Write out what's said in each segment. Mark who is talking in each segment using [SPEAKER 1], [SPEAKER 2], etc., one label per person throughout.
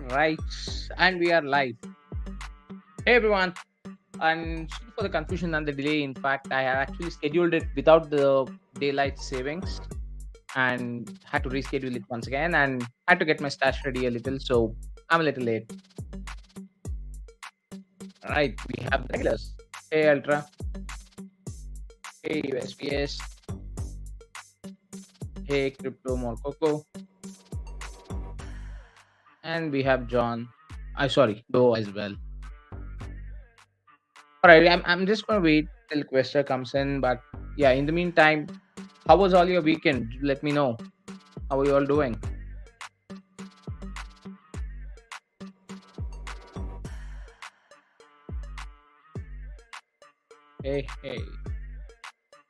[SPEAKER 1] Right, and we are live. Hey everyone, and sorry for the confusion and the delay. In fact, I had actually scheduled it without the daylight savings and had to reschedule it once again and had to get my stash ready a little, so I'm a little late. Right, we have the regulars. Hey Ultra, hey USPS, hey Crypto Morcoco, and we have John. Joe as well. All right, I'm just gonna wait till Quester comes in, but yeah, in the meantime, how was all your weekend? Let me know. How are you all doing? Hey, hey.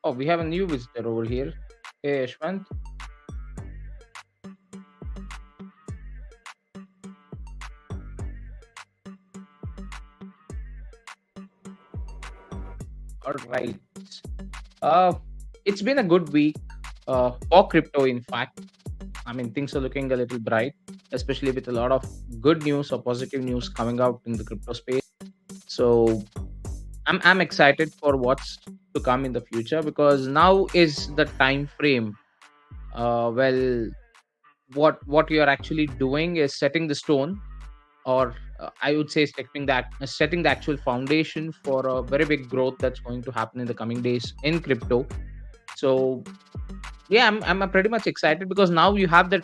[SPEAKER 1] Oh, we have a new visitor over here. Hey, Ashwant. All right. Uh, it's been a good week for crypto, in fact. I mean, things are looking a little bright, especially with a lot of good news or positive news coming out in the crypto space. So I'm excited for what's to come in the future because now is the time frame. Well, what you are actually doing is setting the stone, or I would say setting the actual foundation for a very big growth that's going to happen in the coming days in crypto. So yeah, I'm pretty much excited because now you have that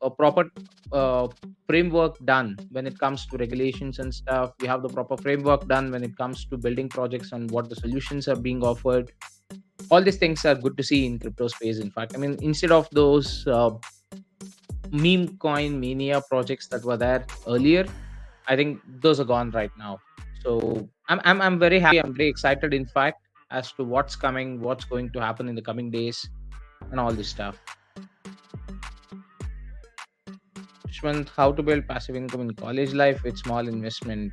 [SPEAKER 1] a proper uh, framework done when it comes to regulations and stuff. We have the proper framework done when it comes to building projects and what the solutions are being offered. All these things are good to see in crypto space. In fact, I mean, instead of those meme coin mania projects that were there earlier, I think those are gone right now. So I'm very happy. I'm very excited, in fact, as to what's coming, what's going to happen in the coming days, and all this stuff. Shwant, how to build passive income in college life with small investment.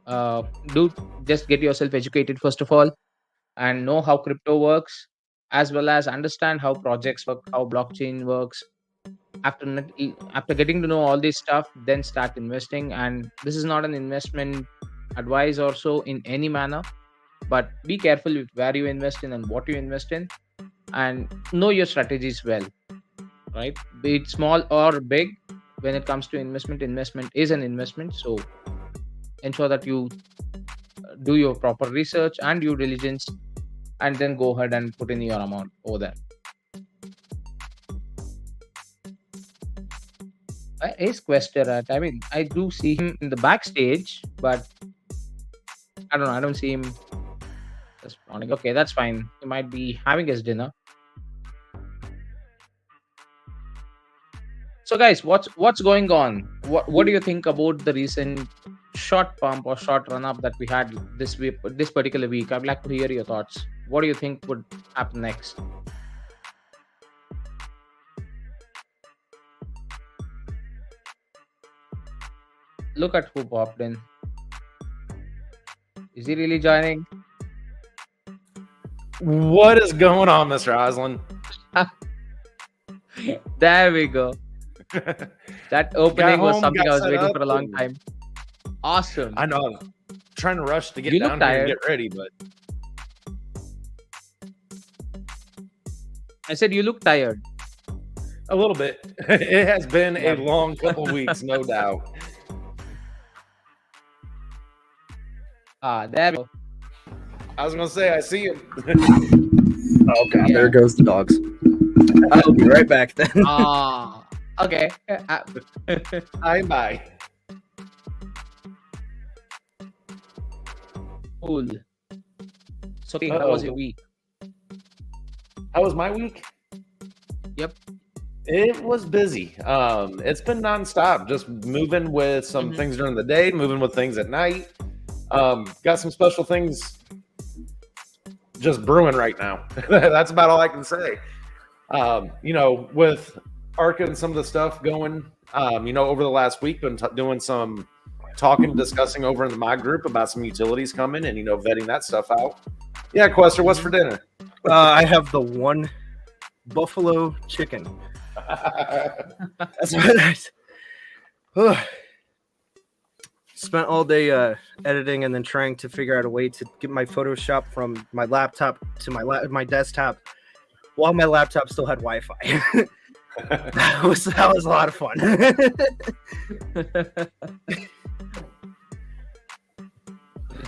[SPEAKER 1] Do just get yourself educated first of all, and know how crypto works, as well as understand how projects work, how blockchain works. After getting to know all this stuff, then start investing. And this is not an investment advice or so in any manner, but be careful with where you invest in and what you invest in, and know your strategies well, right? Be it small or big, when it comes to investment is an investment. So ensure that you do your proper research and due diligence, and then go ahead and put in your amount over there. Is Quester at? I mean, I do see him in the backstage, but I don't know. I don't see him responding. Okay, that's fine. He might be having his dinner. So, guys, what's going on? What do you think about the recent short pump or short run up that we had this week, this particular week? I'd like to hear your thoughts. What do you think would happen next? Look at who popped in. Is he really joining?
[SPEAKER 2] What is going on, Mr. Oslin?
[SPEAKER 1] There we go. That opening was
[SPEAKER 2] home,
[SPEAKER 1] something
[SPEAKER 2] got
[SPEAKER 1] I was
[SPEAKER 2] set
[SPEAKER 1] waiting
[SPEAKER 2] up,
[SPEAKER 1] for a long
[SPEAKER 2] and-
[SPEAKER 1] time. Awesome.
[SPEAKER 2] I know. I'm trying to rush to get
[SPEAKER 1] You look
[SPEAKER 2] down here
[SPEAKER 1] tired.
[SPEAKER 2] and get ready, but
[SPEAKER 1] I said you look tired.
[SPEAKER 2] a little bit. It has been a long couple weeks, no doubt.
[SPEAKER 1] There we go.
[SPEAKER 2] I was gonna say I see him.
[SPEAKER 3] Oh god,
[SPEAKER 1] Yeah.
[SPEAKER 3] there goes the dogs. I'll be right back then.
[SPEAKER 1] Okay.
[SPEAKER 2] Bye.
[SPEAKER 1] Cool. So, okay, how was your week?
[SPEAKER 2] How was my week?
[SPEAKER 1] Yep.
[SPEAKER 2] It was busy. It's been nonstop, just moving with some
[SPEAKER 1] Mhm.
[SPEAKER 2] things during the day, moving with things at night. Got some special things just brewing right now. That's about all I can say. With ARCHA and some of the stuff going, over the last week, been doing some talking, discussing over in my group about some utilities coming and, vetting that stuff out. Yeah, Quester, what's for dinner?
[SPEAKER 3] I have the one buffalo chicken. That's what spent all day editing and then trying to figure out a way to get my Photoshop from my laptop to my desktop while my laptop still had Wi-Fi. that was a lot of fun.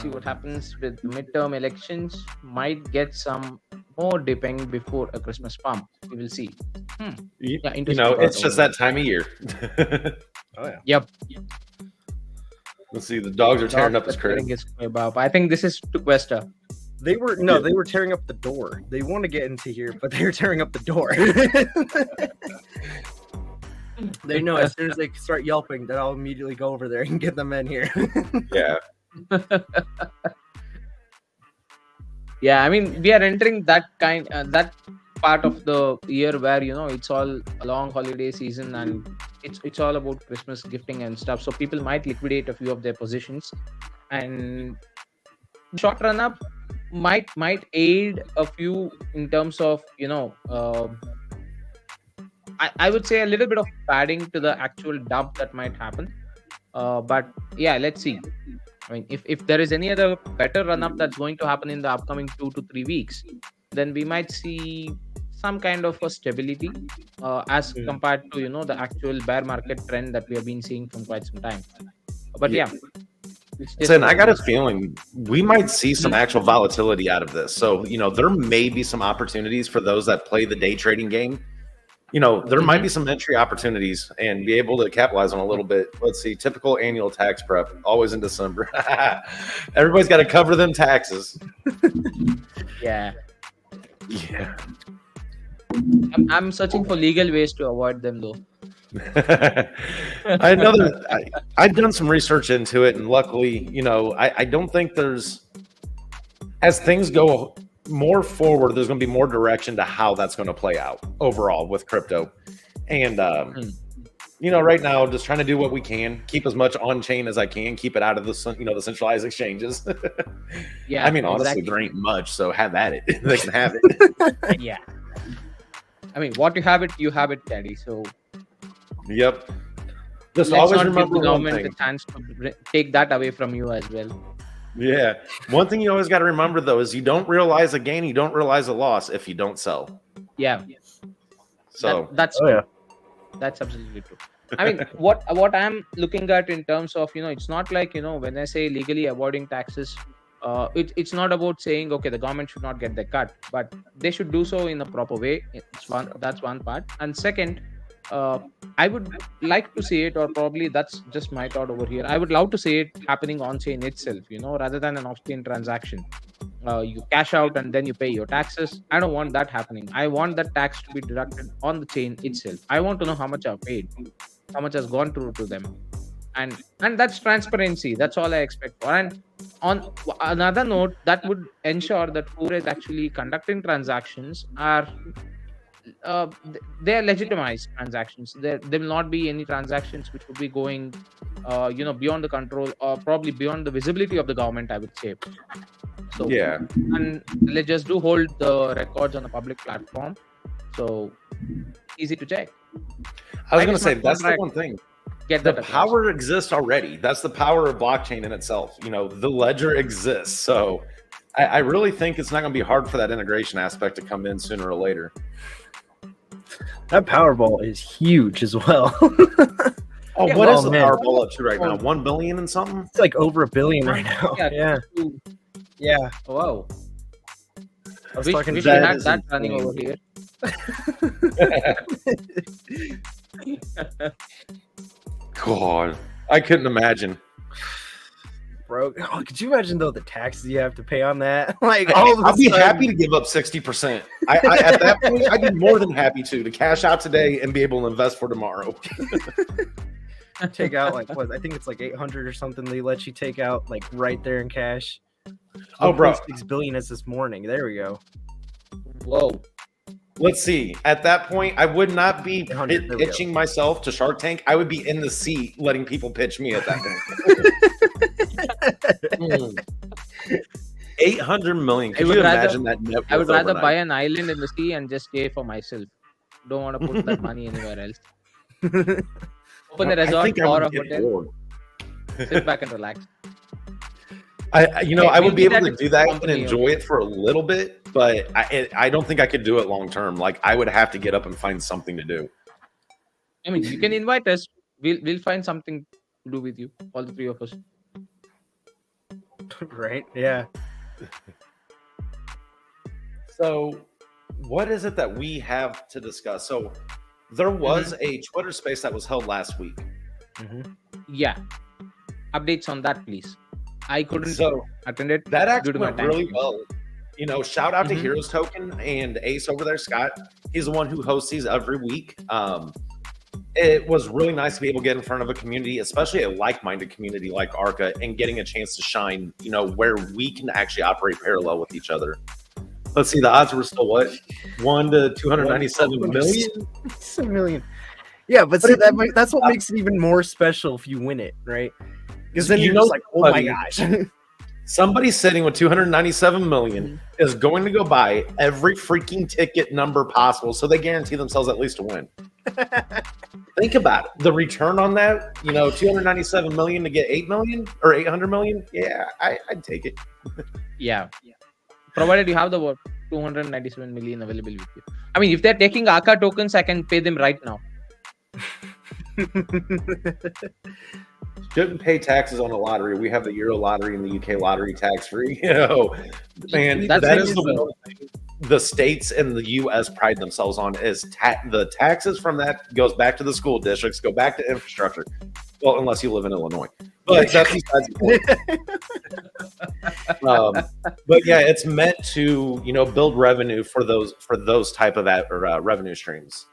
[SPEAKER 1] See what happens with midterm elections. Might get some more dipping before a Christmas pump. We will see. Yeah,
[SPEAKER 2] It's just that time of year.
[SPEAKER 3] Oh yeah.
[SPEAKER 1] Yep.
[SPEAKER 2] Let's see, the dogs are tearing up his crib.
[SPEAKER 1] I think this is to Questa.
[SPEAKER 3] They were tearing up the door. They want to get into here, but they were tearing up the door. They know as soon as they start yelping that I'll immediately go over there and get them in here.
[SPEAKER 2] Yeah.
[SPEAKER 1] Yeah, I mean, we are entering that part of the year where it's all a long holiday season and it's all about Christmas gifting and stuff. So people might liquidate a few of their positions, and short run up might aid a few in terms of I would say a little bit of padding to the actual dump that might happen. But yeah, let's see. I mean, if there is any other better run up that's going to happen in the upcoming 2 to 3 weeks, then we might see some kind of a stability as compared to the actual bear market trend that we have been seeing from quite some time. But yeah.
[SPEAKER 2] Listen, I got a feeling we might see some actual volatility out of this. So, there may be some opportunities for those that play the day trading game. There might be some entry opportunities and be able to capitalize on a little bit. Let's see, typical annual tax prep, always in December. Everybody's got to cover them taxes.
[SPEAKER 1] Yeah.
[SPEAKER 2] Yeah.
[SPEAKER 1] I'm searching for legal ways to avoid them, though.
[SPEAKER 2] I know that I've done some research into it, and luckily, I don't think there's, as things go more forward, there's going to be more direction to how that's going to play out overall with crypto. And right now, just trying to do what we can, keep as much on chain as I can, keep it out of the the centralized exchanges.
[SPEAKER 1] Yeah,
[SPEAKER 2] I mean, honestly, there ain't much, so have at it. They can have it.
[SPEAKER 1] Yeah. I mean, what you have it, Daddy. So.
[SPEAKER 2] Yep. Just
[SPEAKER 1] Let's
[SPEAKER 2] always
[SPEAKER 1] not
[SPEAKER 2] remember
[SPEAKER 1] give the
[SPEAKER 2] one
[SPEAKER 1] government
[SPEAKER 2] thing.
[SPEAKER 1] a chance to take that away from you as well.
[SPEAKER 2] Yeah. One thing you always got to remember, though, is you don't realize a gain, you don't realize a loss if you don't sell.
[SPEAKER 1] Yeah.
[SPEAKER 2] So
[SPEAKER 1] that's that's absolutely true. I mean, what I'm looking at in terms of it's not like when I say legally avoiding taxes, it's not about saying okay, the government should not get their cut, but they should do so in a proper way. That's one part, and second. I would like to see it, or probably that's just my thought over here. I would love to see it happening on chain itself, rather than an off chain transaction. You cash out and then you pay your taxes. I don't want that happening. I want that tax to be deducted on the chain itself. I want to know how much I've paid, how much has gone through to them, and that's transparency. That's all I expect for. And on another note, that would ensure that who is actually conducting transactions are. They are legitimized transactions. There will not be any transactions which would be going, beyond the control or probably beyond the visibility of the government, I would say. So
[SPEAKER 2] yeah,
[SPEAKER 1] and let's just do hold the records on a public platform. So easy to check.
[SPEAKER 2] I was going to say that's the one thing.
[SPEAKER 1] Get
[SPEAKER 2] the
[SPEAKER 1] that
[SPEAKER 2] power exists already. That's the power of blockchain in itself. The ledger exists. So I really think it's not going to be hard for that integration aspect to come in sooner or later.
[SPEAKER 3] That Powerball is huge as well.
[SPEAKER 2] What is the Powerball up to right now? 1 billion and something?
[SPEAKER 3] It's like over $1 billion right now. Yeah.
[SPEAKER 1] Oh, wow.
[SPEAKER 3] I was
[SPEAKER 1] wish
[SPEAKER 3] talking
[SPEAKER 1] we
[SPEAKER 3] to
[SPEAKER 1] had that running over here.
[SPEAKER 2] God, I couldn't imagine.
[SPEAKER 3] Bro, could you imagine though the taxes you have to pay on that? Like, I'll
[SPEAKER 2] be happy to give up 60%. I at that point, I'd be more than happy to cash out today and be able to invest for tomorrow.
[SPEAKER 3] Take out like what? I think it's like 800 or something. They let you take out like right there in cash.
[SPEAKER 2] Oh, bro,
[SPEAKER 3] 6 billion is this morning. There we go.
[SPEAKER 1] Whoa.
[SPEAKER 2] Let's see. At that point, I would not be pitching myself to Shark Tank. I would be in the seat letting people pitch me at that point. 800 million. Could you imagine that net
[SPEAKER 1] I would rather
[SPEAKER 2] overnight?
[SPEAKER 1] buy an island in the sea and just stay for myself. Don't want to put that money anywhere else. Open a resort or a hotel. Sit back and relax.
[SPEAKER 2] I
[SPEAKER 1] Hey,
[SPEAKER 2] would
[SPEAKER 1] we'll
[SPEAKER 2] be
[SPEAKER 1] be
[SPEAKER 2] able
[SPEAKER 1] there
[SPEAKER 2] to
[SPEAKER 1] to
[SPEAKER 2] do that and
[SPEAKER 1] accompany you.
[SPEAKER 2] enjoy it for a little bit, but I don't think I could do it long term. Like I would have to get up and find something to do.
[SPEAKER 1] I mean, you can invite us. We'll find something to do with you, all the three of us.
[SPEAKER 3] Right? Yeah.
[SPEAKER 2] So, what is it that we have to discuss? So, there was a Twitter space that was held last week.
[SPEAKER 1] Yeah. Updates on that, please. I couldn't
[SPEAKER 2] So
[SPEAKER 1] attend it
[SPEAKER 2] that
[SPEAKER 1] due
[SPEAKER 2] actually
[SPEAKER 1] to my
[SPEAKER 2] went
[SPEAKER 1] time.
[SPEAKER 2] really well. Shout out to
[SPEAKER 1] Mhm.
[SPEAKER 2] Heroes Token and Ace over there, Scott. He's the one who hosts these every week. It was really nice to be able to get in front of a community, especially a like-minded community like ARCHA, and getting a chance to shine, where we can actually operate parallel with each other. Let's see, the odds were still what? 1 to 297 million?
[SPEAKER 3] It's a million. Yeah, but see, that's what makes it even more special if you win it, right? Because then you're just like, oh my gosh.
[SPEAKER 2] Somebody sitting with 297 million is going to go buy every freaking ticket number possible, so they guarantee themselves at least a win. Think about it. The return on that, 297 million to get 8 million or 800 million. Yeah, I'd take it.
[SPEAKER 1] Yeah. Provided you have the 297 million available with you. I mean, if they're taking ARCHA tokens, I can pay them right now.
[SPEAKER 2] Shouldn't pay taxes on a lottery. We have the Euro lottery and the UK lottery tax free. Man,
[SPEAKER 1] That's
[SPEAKER 2] that
[SPEAKER 1] it,
[SPEAKER 2] is the one thing the states and the US pride themselves on is the taxes from that goes back to the school districts, go back to infrastructure. Well, unless you live in Illinois, but that's besides the point. But yeah, it's meant to build revenue for those type of revenue streams.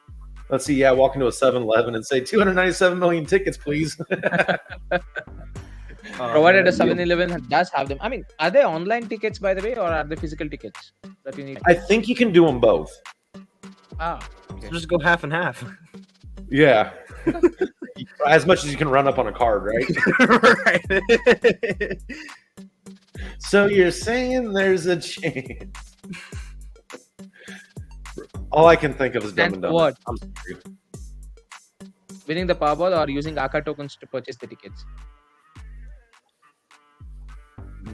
[SPEAKER 2] Let's see. Yeah, walk into a 7-Eleven and say 297 million tickets, please.
[SPEAKER 1] Provided a 7-Eleven does have them. I mean, are they online tickets, by the way, or are they physical tickets that you need?
[SPEAKER 2] I think you can do them both.
[SPEAKER 3] So just go half and half.
[SPEAKER 2] Yeah. As much as you can run up on a card, right?
[SPEAKER 3] Right.
[SPEAKER 2] So you're saying there's a chance. All I can think of is Dumb and Dumber.
[SPEAKER 1] What?
[SPEAKER 2] I'm sorry.
[SPEAKER 1] Winning the Powerball or using ARCHA tokens to purchase the tickets?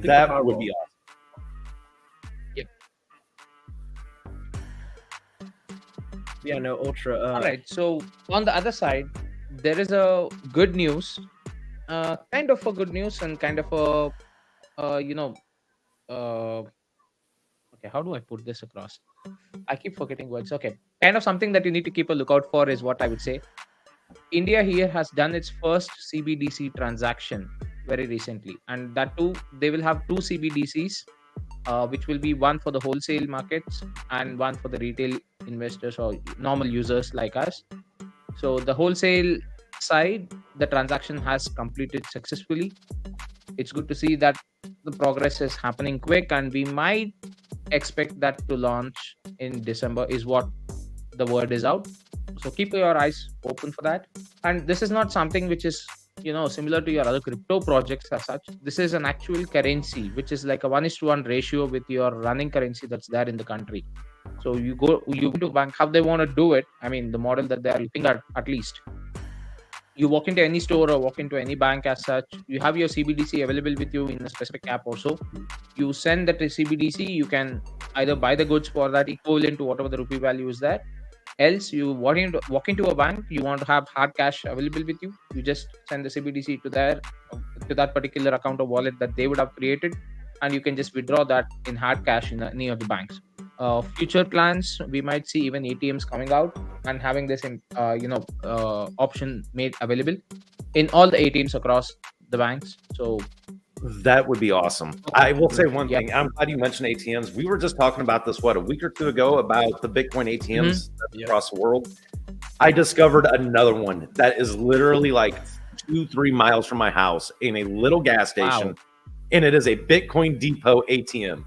[SPEAKER 2] That would be awesome.
[SPEAKER 1] Yep.
[SPEAKER 3] Yeah, no, Ultra.
[SPEAKER 1] All right. So on the other side, there is a good news, kind of a good news and kind of a, okay, how do I put this across? I keep forgetting words. Okay. Kind of something that you need to keep a lookout for is what I would say. India here has done its first CBDC transaction very recently. And that too, they will have two CBDCs, which will be one for the wholesale markets and one for the retail investors or normal users like us. So the wholesale side, the transaction has completed successfully. It's good to see that the progress is happening quick, and we might expect that to launch in December is what the word is out. So keep your eyes open for that. And this is not something which is similar to your other crypto projects as such. This is an actual currency which is like a 1:1 ratio with your running currency that's there in the country. So you go to bank, how they want to do it. I mean, the model that they are looking at least. You walk into any store or walk into any bank as such, you have your CBDC available with you in a specific app also. You send that to CBDC, you can either buy the goods for that equivalent to whatever the rupee value is there. Else, you walk into a bank, you want to have hard cash available with you, you just send the CBDC to that particular account or wallet that they would have created, and you can just withdraw that in hard cash in any of the banks. Future plans, we might see even ATMs coming out and having this option made available in all the ATMs across the banks. So
[SPEAKER 2] that would be awesome. I will say one thing. I'm glad you mentioned ATMs. We were just talking about this, a week or two ago about the Bitcoin ATMs across the world. I discovered another one that is literally like 2-3 miles from my house in a little gas station. Wow. And it is a Bitcoin Depot ATM.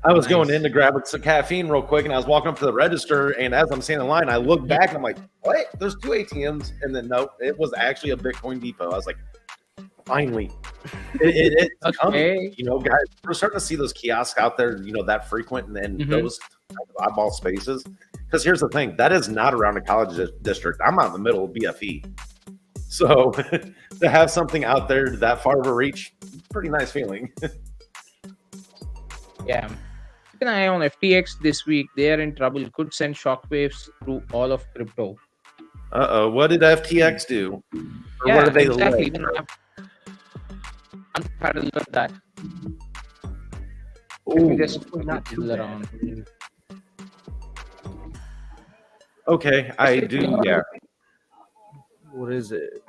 [SPEAKER 2] I was going in to grab some caffeine real quick, and I was walking up to the register, and as I'm standing in line, I look back, and I'm like, what? There's 2 ATMs? And then, no, it was actually a Bitcoin Depot. I was like, finally. It's coming. Guys, we're starting to see those kiosks out there, that frequent, and then those oddball spaces. Because here's the thing. That is not around a college district. I'm out in the middle of BFE. So to have something out there that far of a reach, pretty nice feeling.
[SPEAKER 1] Yeah. Keep an eye on FTX this week. They are in trouble. Could send shockwaves through all of crypto.
[SPEAKER 2] What did FTX do? Or what
[SPEAKER 1] Yeah,
[SPEAKER 2] did they
[SPEAKER 1] exactly.
[SPEAKER 2] like?
[SPEAKER 1] Even I've had a look at that. Let me
[SPEAKER 2] Ooh,
[SPEAKER 1] just
[SPEAKER 3] Not too
[SPEAKER 1] fiddle
[SPEAKER 3] bad.
[SPEAKER 1] around.
[SPEAKER 2] okay, I do. Yeah,
[SPEAKER 3] What is it?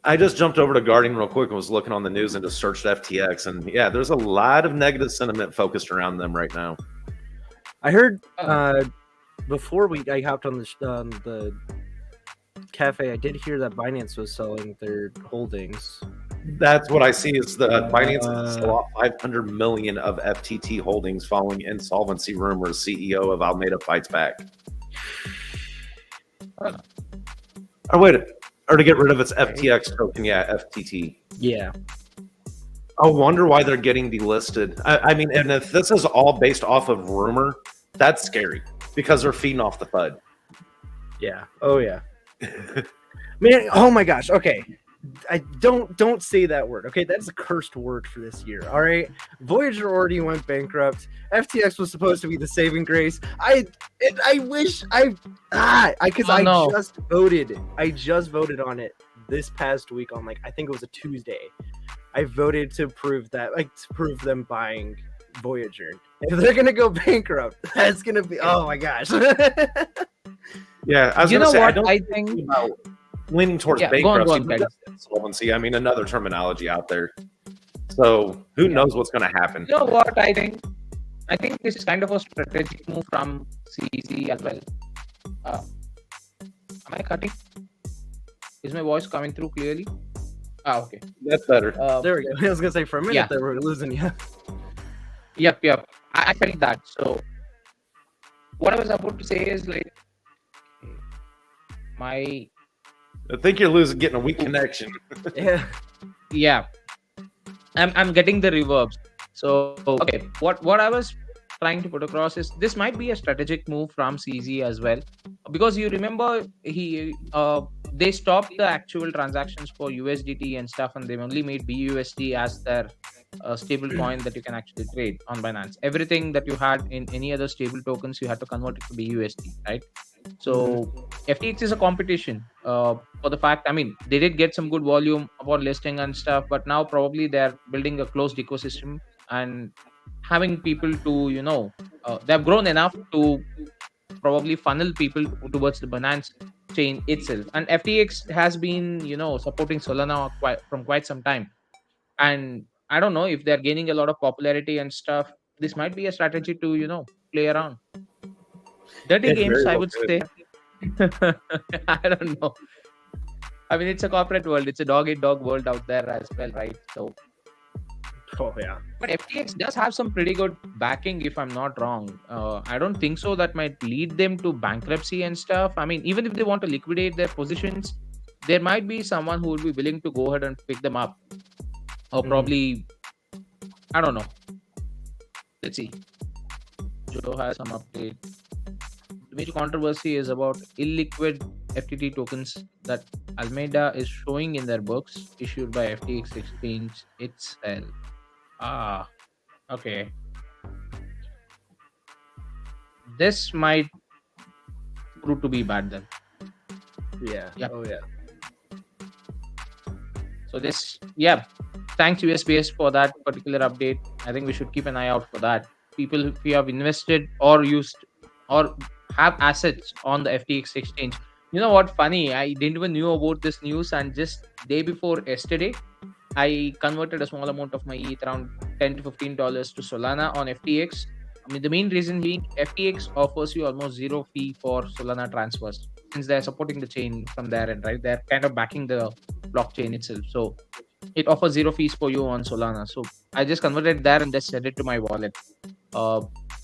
[SPEAKER 2] I just jumped over to Guardian real quick and was looking on the news and just searched FTX, and yeah, there's a lot of negative sentiment focused around them right now.
[SPEAKER 3] I heard
[SPEAKER 1] Oh.
[SPEAKER 3] before I hopped on the cafe, I did hear that Binance was selling their holdings.
[SPEAKER 2] That's what I see is the Binance has lost 500 million of FTT holdings following insolvency rumors. CEO of Alameda fights back. Or wait, or to get rid of its FTX token, yeah, FTT.
[SPEAKER 3] Yeah.
[SPEAKER 2] I wonder why they're getting delisted. I mean, and if this is all based off of rumor, that's scary because they're feeding off the FUD.
[SPEAKER 3] Yeah. Oh yeah. Man, oh my gosh. Okay. I don't say that word. Okay, that's a cursed word for this year. All right. Voyager already went bankrupt. FTX was supposed to be the saving grace. I wish because
[SPEAKER 1] Oh, no.
[SPEAKER 3] I just voted on it this past week on I think it was a Tuesday. I voted to prove them buying Voyager. If they're gonna go bankrupt, that's gonna be oh my gosh.
[SPEAKER 2] Yeah, I was
[SPEAKER 1] You
[SPEAKER 2] going to
[SPEAKER 1] know
[SPEAKER 2] say, I
[SPEAKER 1] what?
[SPEAKER 2] don't
[SPEAKER 1] I
[SPEAKER 2] think
[SPEAKER 1] think
[SPEAKER 2] about leaning towards
[SPEAKER 1] Yeah, go on,
[SPEAKER 2] bankruptcy,
[SPEAKER 1] go on,
[SPEAKER 2] but
[SPEAKER 1] Ted.
[SPEAKER 2] just insolvency. I mean, another terminology out there. So who knows what's going to happen?
[SPEAKER 1] You know what? I think this is kind of a strategic move from CZ as well. Am I cutting? Is my voice coming through clearly? Okay.
[SPEAKER 2] That's better.
[SPEAKER 3] There we go. I was gonna say for a minute
[SPEAKER 1] Yeah.
[SPEAKER 3] they were losing you.
[SPEAKER 1] Yep. I felt that. So what I was about to say is my
[SPEAKER 2] I think you're getting a weak connection.
[SPEAKER 3] Yeah.
[SPEAKER 1] I'm getting the reverbs. So okay, what I was trying to put across is this might be a strategic move from CZ as well, because you remember they stopped the actual transactions for USDT and stuff, and they only made BUSD as their stable coin that you can actually trade on Binance. Everything that you had in any other stable tokens, you had to convert it to BUSD, right? So FTX is a competition for the fact. I mean, they did get some good volume about listing and stuff, but now probably they're building a closed ecosystem and having people to they've grown enough to probably funnel people towards the Binance chain itself. And FTX has been supporting Solana from quite some time, and I don't know if they're gaining a lot of popularity and stuff. This might be a strategy to play around. Dirty
[SPEAKER 2] It
[SPEAKER 1] games,
[SPEAKER 2] very
[SPEAKER 1] I
[SPEAKER 2] well
[SPEAKER 1] would
[SPEAKER 2] could.
[SPEAKER 1] say. I don't know. I mean, it's a corporate world. It's a dog-eat-dog world out there as well, right? So,
[SPEAKER 3] Oh yeah.
[SPEAKER 1] but FTX does have some pretty good backing, if I'm not wrong. I don't think so. That might lead them to bankruptcy and stuff. I mean, even if they want to liquidate their positions, there might be someone who would be willing to go ahead and pick them up, or probably, I don't know. Let's see. Joe has some update. The major controversy is about illiquid FTT tokens that Alameda is showing in their books issued by FTX exchange itself. Ah, okay. This might prove to be bad then.
[SPEAKER 3] Yeah.
[SPEAKER 1] Yep.
[SPEAKER 3] Oh yeah.
[SPEAKER 1] So thanks USPS for that particular update. I think we should keep an eye out for that. People who have invested or used or have assets on the FTX exchange. You know what? Funny, I didn't even knew about this news, and just day before yesterday, I converted a small amount of my ETH, around $10 to $15 to Solana on FTX. I mean, the main reason being FTX offers you almost zero fee for Solana transfers, since they're supporting the chain from their end, right? They're kind of backing the blockchain itself. So it offers zero fees for you on Solana. So I just converted there and just sent it to my wallet.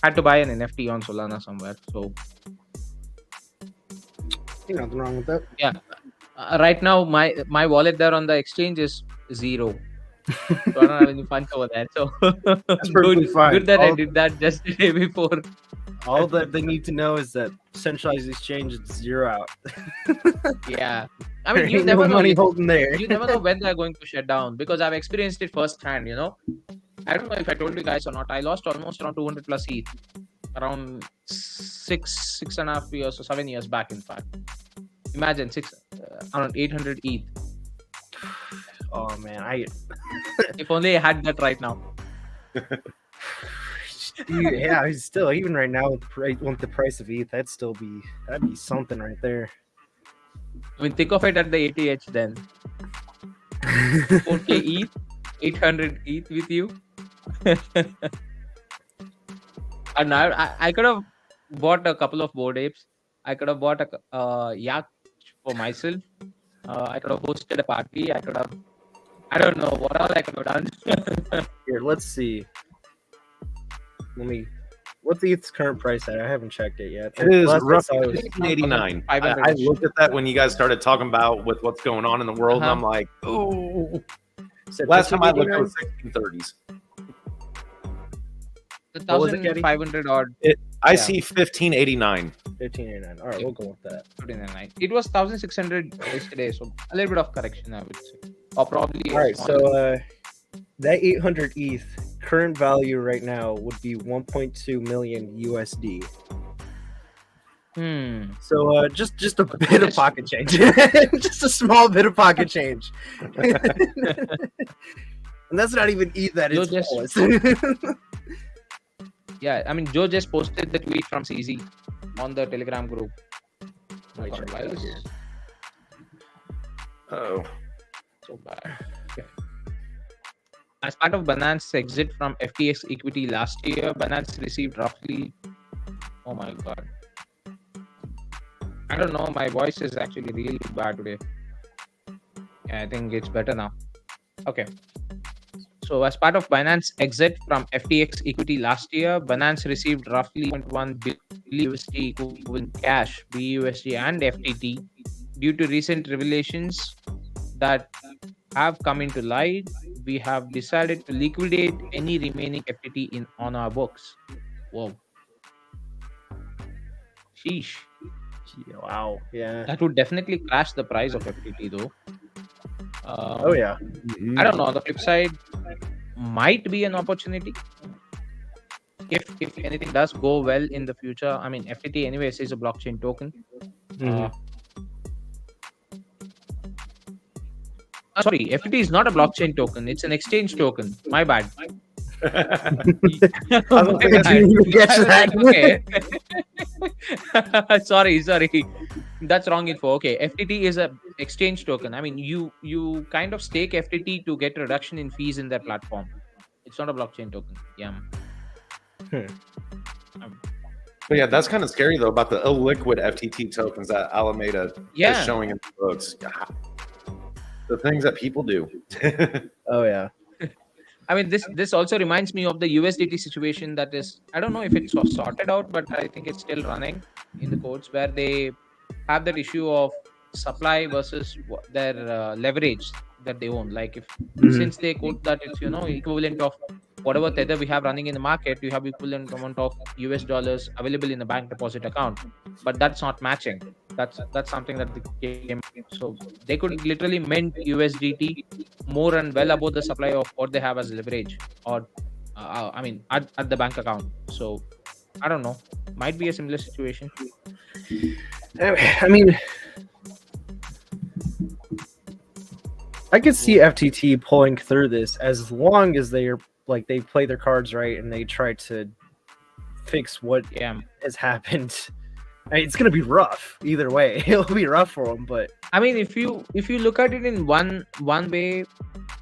[SPEAKER 1] Had to buy an NFT on Solana somewhere. So
[SPEAKER 3] Nothing wrong with that.
[SPEAKER 1] yeah, right now my wallet there on the exchange is zero. So I don't have any funds over there. So
[SPEAKER 3] That's perfectly fine.
[SPEAKER 1] good that I did that just the day before.
[SPEAKER 3] All that they need to know is that centralized exchange is zero out.
[SPEAKER 1] Yeah, I
[SPEAKER 3] There
[SPEAKER 1] mean, you
[SPEAKER 3] ain't no
[SPEAKER 1] never know.
[SPEAKER 3] money holding there.
[SPEAKER 1] You never know when they're going to shut down, because I've experienced it firsthand. I don't know if I told you guys or not. I lost almost around 200 plus ETH around 6.5 years or 7 years back. In fact, imagine around 800 ETH.
[SPEAKER 3] Oh man,
[SPEAKER 1] If only I had that right now.
[SPEAKER 3] yeah, still even right now with the price of ETH, that'd be something right there.
[SPEAKER 1] I mean, think of it at the ATH then. 4K ETH, 800 ETH with you. And I could have bought a couple of Bored Apes. I could have bought a yacht for myself. I could have hosted a party. I don't know what all I could have done.
[SPEAKER 3] Here, let's see. What's ETH's current price at? I haven't checked it yet.
[SPEAKER 2] It is
[SPEAKER 3] Last I saw
[SPEAKER 2] roughly
[SPEAKER 3] it was
[SPEAKER 2] 1589.
[SPEAKER 1] 500.
[SPEAKER 2] I looked at that when you guys started talking about with what's going on in the world, and
[SPEAKER 1] Uh-huh.
[SPEAKER 2] I'm like, ooh.
[SPEAKER 3] said
[SPEAKER 2] Last time I looked, it
[SPEAKER 3] 1589?
[SPEAKER 2] was 1630s.
[SPEAKER 1] The
[SPEAKER 3] What was it, Getty?
[SPEAKER 1] 1,500 odd.
[SPEAKER 2] I
[SPEAKER 1] Yeah.
[SPEAKER 2] see 1589.
[SPEAKER 3] 1589. All right, we'll go with that.
[SPEAKER 1] 29. It was 1,600 yesterday, so a little bit of correction, I would say, or probably.
[SPEAKER 3] All right, so that 800 ETH current value right now would be 1.2 million USD. So just a bit of pocket change, just a small bit of pocket change, and that's not even ETH that
[SPEAKER 1] You're
[SPEAKER 3] is
[SPEAKER 1] just-
[SPEAKER 3] smallest.
[SPEAKER 1] Yeah, I mean, Joe just posted the tweet from CZ on the Telegram group.
[SPEAKER 3] Let me check that out here.
[SPEAKER 2] Oh,
[SPEAKER 1] So bad. Okay. As part of Binance's exit from FTX equity last year, Binance received roughly. Oh my god. I don't know. My voice is actually really bad today. Yeah, I think it's better now. Okay. So, as part of Binance's exit from FTX equity last year, Binance received roughly 1 billion USD equivalent cash, BUSD, and FTT due to recent revelations that have come into light. We have decided to liquidate any remaining FTT on our books. Whoa. Sheesh.
[SPEAKER 3] Wow. Yeah.
[SPEAKER 1] That would definitely crash the price of FTT though.
[SPEAKER 3] Oh yeah.
[SPEAKER 1] I don't know. On the flip side, might be an opportunity. If anything does go well in the future. I mean, FTT anyways is a blockchain token. Sorry, FTT is not a blockchain token. It's an exchange token. My bad.
[SPEAKER 3] I don't think I didn't even catch that.
[SPEAKER 1] Okay. sorry. That's wrong info. Okay, FTT is a exchange token. I mean, you kind of stake FTT to get reduction in fees in their platform. It's not a blockchain token. Yeah.
[SPEAKER 2] but yeah, that's kind of scary though about the illiquid FTT tokens that Alameda
[SPEAKER 1] Yeah.
[SPEAKER 2] is showing in the books. God. The things that people do.
[SPEAKER 3] Oh yeah.
[SPEAKER 1] I mean, this also reminds me of the USDT situation that is, I don't know if it's sorted out, but I think it's still running in the courts, where they have that issue of supply versus their leverage that they own. Like if since they quote that it's equivalent of whatever tether we have running in the market, you have equivalent amount of US dollars available in the bank deposit account, but that's not matching. That's something that they came. So they could literally mint USDT more and well above the supply of what they have as leverage, or I mean at the bank account. So I don't know. Might be a similar situation.
[SPEAKER 3] I mean, I could see FTT pulling through this as long as they play their cards right and they try to fix what
[SPEAKER 1] Yeah.
[SPEAKER 3] has happened. I mean, it's gonna be rough either way. It'll be rough for them, but
[SPEAKER 1] I mean, if you look at it in one way,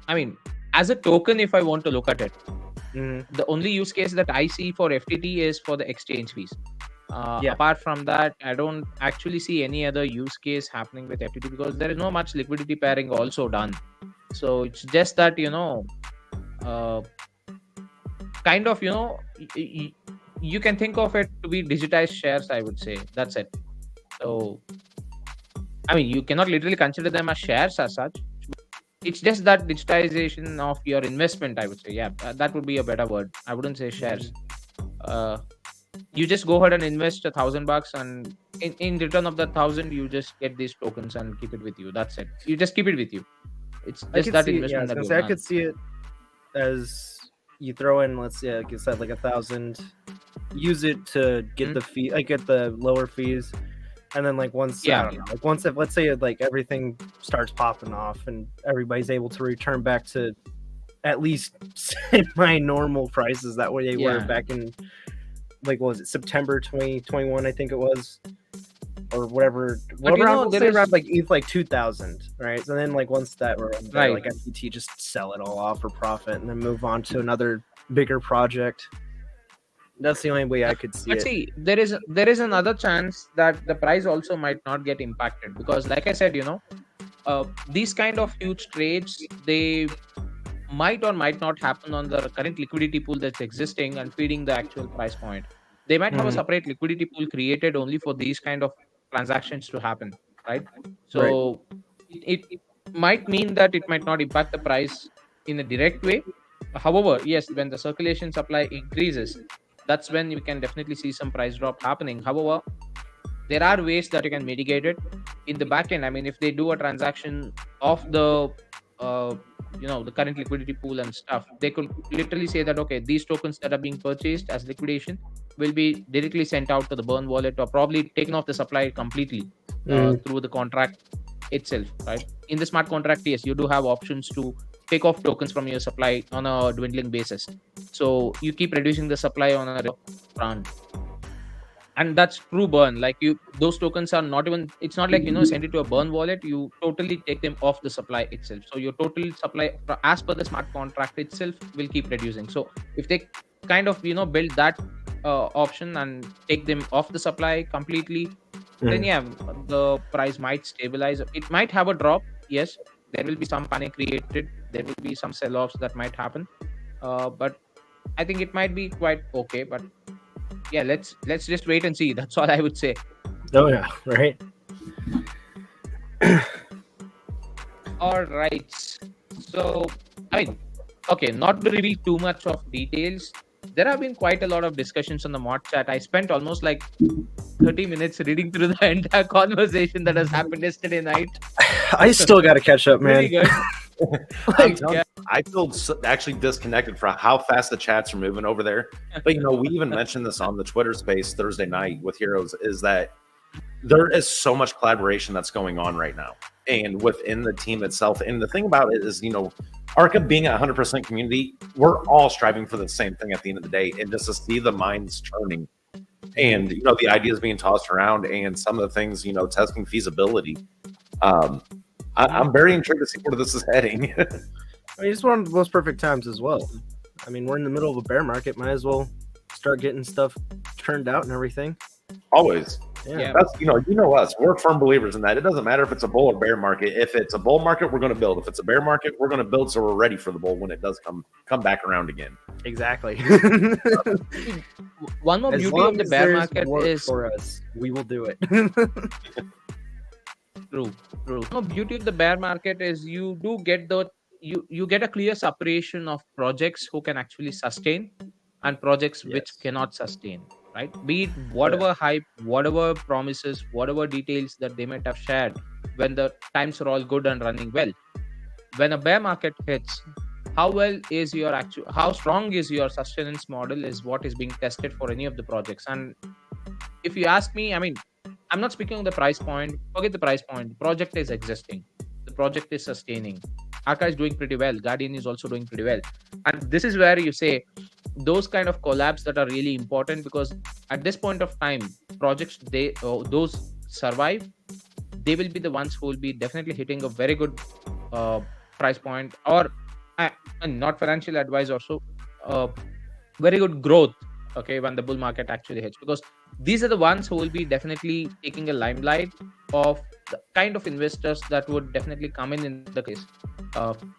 [SPEAKER 1] I mean, as a token, if I want to look at it, the only use case that I see for FTT is for the exchange fees.
[SPEAKER 3] Yeah.
[SPEAKER 1] Apart from that, I don't actually see any other use case happening with FTT because there is no much liquidity pairing also done. So it's just that kind of you can think of it to be digitized shares. I would say that's it. So I mean, you cannot literally consider them as shares as such. it's just that digitization of your investment, I would say. Yeah, that would be a better word. I wouldn't say shares. uh, you just go ahead and invest $1,000, and in return of that 1,000 you just get these tokens and keep it with you. That's it. You just keep it with you. It's
[SPEAKER 3] I
[SPEAKER 1] just
[SPEAKER 3] could
[SPEAKER 1] that
[SPEAKER 3] see it. Yeah, I
[SPEAKER 1] investment
[SPEAKER 3] was
[SPEAKER 1] that
[SPEAKER 3] gonna
[SPEAKER 1] you've
[SPEAKER 3] say I
[SPEAKER 1] done.
[SPEAKER 3] could see it as you throw in, let's say, like you said, like 1,000, use it to get
[SPEAKER 1] Mhm.
[SPEAKER 3] the fee, like get the lower fees, and then like once I
[SPEAKER 1] Yeah,
[SPEAKER 3] don't know, like once if let's say like everything starts popping off and everybody's able to return back to at least semi-normal prices that way they were
[SPEAKER 1] yeah.
[SPEAKER 3] back in, like, what was it, September 2021, I think it was, or whatever.
[SPEAKER 1] But
[SPEAKER 3] Well, around, we'll
[SPEAKER 1] there
[SPEAKER 3] say
[SPEAKER 1] is,
[SPEAKER 3] around like 2,000, right? So then like once that were there,
[SPEAKER 1] right.
[SPEAKER 3] like MPT just sell it all off for profit and then move on to another bigger project. That's the only way I could see
[SPEAKER 1] But
[SPEAKER 3] it.
[SPEAKER 1] see, there is another chance that the price also might not get impacted, because like I said, these kind of huge trades, they might or might not happen on the current liquidity pool that's existing and feeding the actual price point. They might have a
[SPEAKER 3] Mhm.
[SPEAKER 1] separate liquidity pool created only for these kind of transactions to happen, right?
[SPEAKER 3] Right.
[SPEAKER 1] So it might mean that it might not impact the price in a direct way. However, yes, when the circulation supply increases, that's when you can definitely see some price drop happening. However, there are ways that you can mitigate it in the back end. I mean, if they do a transaction of the uh, the current liquidity pool and stuff, they could literally say that, okay, these tokens that are being purchased as liquidation will be directly sent out to the burn wallet, or probably taken off the supply completely
[SPEAKER 3] Mhm.
[SPEAKER 1] through the contract itself, right? In the smart contract, yes, you do have options to take off tokens from your supply on a dwindling basis, so you keep reducing the supply on a run. And that's true burn. Like, you, those tokens are not even, it's not like, send it to a burn wallet, you totally take them off the supply itself. So your total supply as per the smart contract itself will keep reducing. So if they kind of build that option and take them off the supply completely, then
[SPEAKER 3] Mhm.
[SPEAKER 1] yeah, the price might stabilize. It might have a drop, yes. There will be some panic created, there will be some sell-offs that might happen, but I think it might be quite okay. But yeah, let's just wait and see. That's all I would say.
[SPEAKER 3] Oh yeah, right.
[SPEAKER 1] All right. So, I mean, okay, not to reveal too much of details, there have been quite a lot of discussions on the mod chat. I spent almost like 30 minutes reading through the entire conversation that has happened yesterday night.
[SPEAKER 3] I still got to catch up,
[SPEAKER 1] Pretty
[SPEAKER 3] man.
[SPEAKER 1] good.
[SPEAKER 2] I'm telling
[SPEAKER 1] Yeah.
[SPEAKER 2] you, I feel actually disconnected from how fast the chats are moving over there. But we even mentioned this on the Twitter space Thursday night with Heroes, is that there is so much collaboration that's going on right now, and within the team itself. And the thing about it is, ARCA being a 100% community, we're all striving for the same thing at the end of the day, and just to see the minds turning, and the ideas being tossed around, and some of the things, testing feasibility. I'm very intrigued to see where this is heading.
[SPEAKER 3] I mean, it's one of the most perfect times as well. I mean, we're in the middle of a bear market. Might as well start getting stuff turned out and everything.
[SPEAKER 2] Always.
[SPEAKER 3] Yeah.
[SPEAKER 2] That's us. We're firm believers in that. It doesn't matter if it's a bull or bear market. If it's a bull market, we're going to build. If it's a bear market, we're going to build, so we're ready for the bull when it does come back around again.
[SPEAKER 3] Exactly.
[SPEAKER 1] One more
[SPEAKER 3] As
[SPEAKER 1] beauty
[SPEAKER 3] long
[SPEAKER 1] of the
[SPEAKER 3] as
[SPEAKER 1] bear
[SPEAKER 3] there's
[SPEAKER 1] market
[SPEAKER 3] work
[SPEAKER 1] is
[SPEAKER 3] for us, we will do it.
[SPEAKER 1] true. No, beauty of the bear market is you do get you get a clear separation of projects who can actually sustain and projects which
[SPEAKER 3] Yes.
[SPEAKER 1] cannot sustain, right? Be it
[SPEAKER 3] Oh, yeah.
[SPEAKER 1] whatever hype, whatever promises, whatever details that they might have shared when the times are all good and running well. When a bear market hits, how strong is your sustenance model is what is being tested for any of the projects. And if you ask me, I mean, I'm not speaking of the price point. Forget the price point. The project is existing. The project is sustaining. Aka is doing pretty well. Guardian is also doing pretty well. And this is where you say those kind of collabs that are really important, because at this point of time, projects those survive. They will be the ones who will be definitely hitting a very good uh, price point, or and not financial advice also, uh, very good growth. Okay, when the bull market actually hits, because these are the ones who will be definitely taking a limelight of the kind of investors that would definitely come in the case.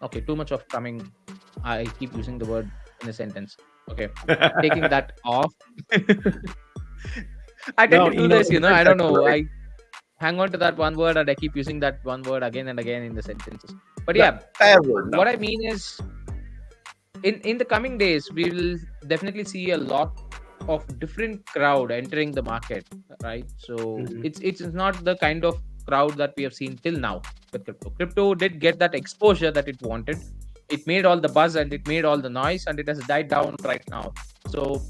[SPEAKER 1] Okay, too much of coming. I keep using the word in a sentence. Okay, taking that off. I tend
[SPEAKER 2] No,
[SPEAKER 1] to do this,
[SPEAKER 2] it's
[SPEAKER 1] I
[SPEAKER 2] very
[SPEAKER 1] don't
[SPEAKER 2] technical,
[SPEAKER 1] know.
[SPEAKER 2] right?
[SPEAKER 1] hang on to that one word, and I keep using that one word again and again in the sentences. But
[SPEAKER 2] No,
[SPEAKER 1] yeah,
[SPEAKER 2] bad word. No.
[SPEAKER 1] what I mean is, in the coming days, we will definitely see a lot of different crowd entering the market, right? So
[SPEAKER 3] Mhm.
[SPEAKER 1] it's not the kind of crowd that we have seen till now with crypto. Crypto did get that exposure that it wanted. It made all the buzz and it made all the noise, and it has died down right now. So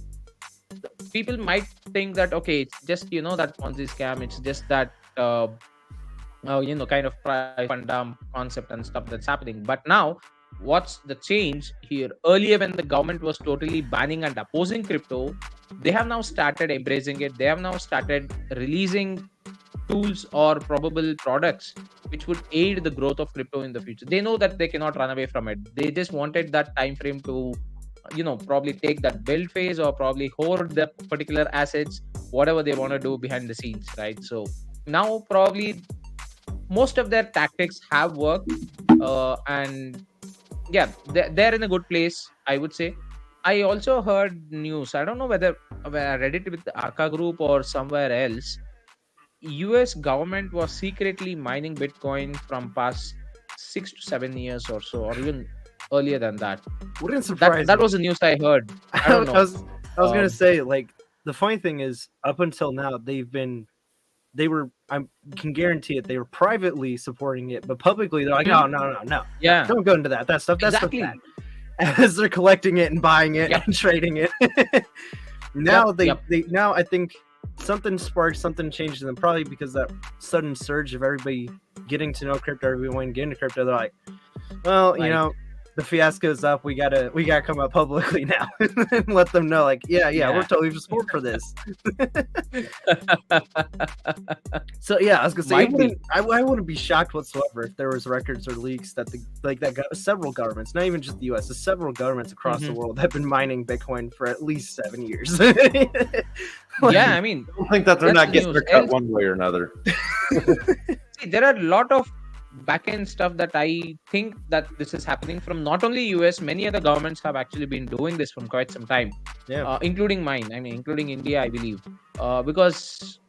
[SPEAKER 1] people might think that, okay, it's just that Ponzi scam. It's just that kind of price fund dump concept and stuff that's happening. But now, what's the change here? Earlier, when the government was totally banning and opposing crypto, they have now started embracing it. They have now started releasing tools or probable products which would aid the growth of crypto in the future. They know that they cannot run away from it. They just wanted that time frame to probably take that build phase or probably hoard the particular assets, whatever they want to do behind the scenes, right? So now probably most of their tactics have worked, and yeah, they're in a good place, I would say. I also heard news, I don't know whether I read it with the ARCHA group or somewhere else. US government was secretly mining Bitcoin from past 6 to 7 years or so, or even earlier than that.
[SPEAKER 3] Wouldn't
[SPEAKER 1] That
[SPEAKER 3] surprise
[SPEAKER 1] that
[SPEAKER 3] me.
[SPEAKER 1] was the news I heard. I
[SPEAKER 3] I
[SPEAKER 1] don't know.
[SPEAKER 3] was gonna
[SPEAKER 1] Um,
[SPEAKER 3] say, like, the funny thing is, up until now, they were, I can guarantee it, they were privately supporting it, but publicly they're like,
[SPEAKER 1] mhm,
[SPEAKER 3] no,
[SPEAKER 1] yeah,
[SPEAKER 3] don't go into that stuff. That's stuff bad.
[SPEAKER 1] exactly.
[SPEAKER 3] As they're collecting it and buying it
[SPEAKER 1] Yep,
[SPEAKER 3] and trading it.
[SPEAKER 1] yep,
[SPEAKER 3] Now
[SPEAKER 1] yep.
[SPEAKER 3] they now I think something sparked, something changed in them, probably because that sudden surge of everybody getting to know crypto, everyone getting into crypto. They're like, well,
[SPEAKER 1] Right.
[SPEAKER 3] the fiasco's up. We gotta come out publicly now and let them know, like, yeah, we're
[SPEAKER 1] Yeah.
[SPEAKER 3] totally for support for this. So yeah, I was gonna say,
[SPEAKER 1] Might be.
[SPEAKER 3] I wouldn't be shocked whatsoever if there was records or leaks that several governments, not even just the U.S., several governments across the
[SPEAKER 1] Mhm.
[SPEAKER 3] world have been mining Bitcoin for at least 7 years.
[SPEAKER 1] Yeah, I mean,
[SPEAKER 2] I don't think that they're
[SPEAKER 1] that's
[SPEAKER 2] not
[SPEAKER 1] the
[SPEAKER 2] getting
[SPEAKER 1] news.
[SPEAKER 2] their cut one way or another.
[SPEAKER 1] See, there are a lot of back-end stuff that I think that this is happening from not only US. Many other governments have actually been doing this from quite some time,
[SPEAKER 3] Yeah.
[SPEAKER 1] including mine. I mean, including India, I believe, because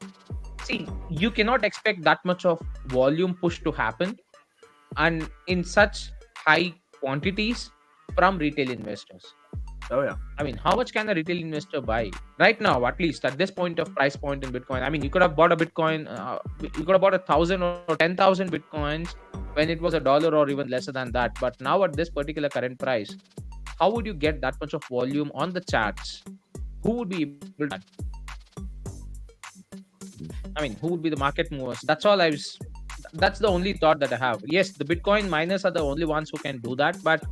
[SPEAKER 1] see, you cannot expect that much of volume push to happen, and in such high quantities from retail investors.
[SPEAKER 3] Oh yeah.
[SPEAKER 1] I mean, how much can a retail investor buy right now? At least at this point of price point in Bitcoin, I mean, you could have bought a Bitcoin, you could have bought 1,000 or 10,000 Bitcoins when it was $1 or even lesser than that. But now at this particular current price, how would you get that much of volume on the charts? Who would be able to? I mean, who would be the market movers? That's all I was. That's the only thought that I have. Yes, the Bitcoin miners are the only ones who can do that, but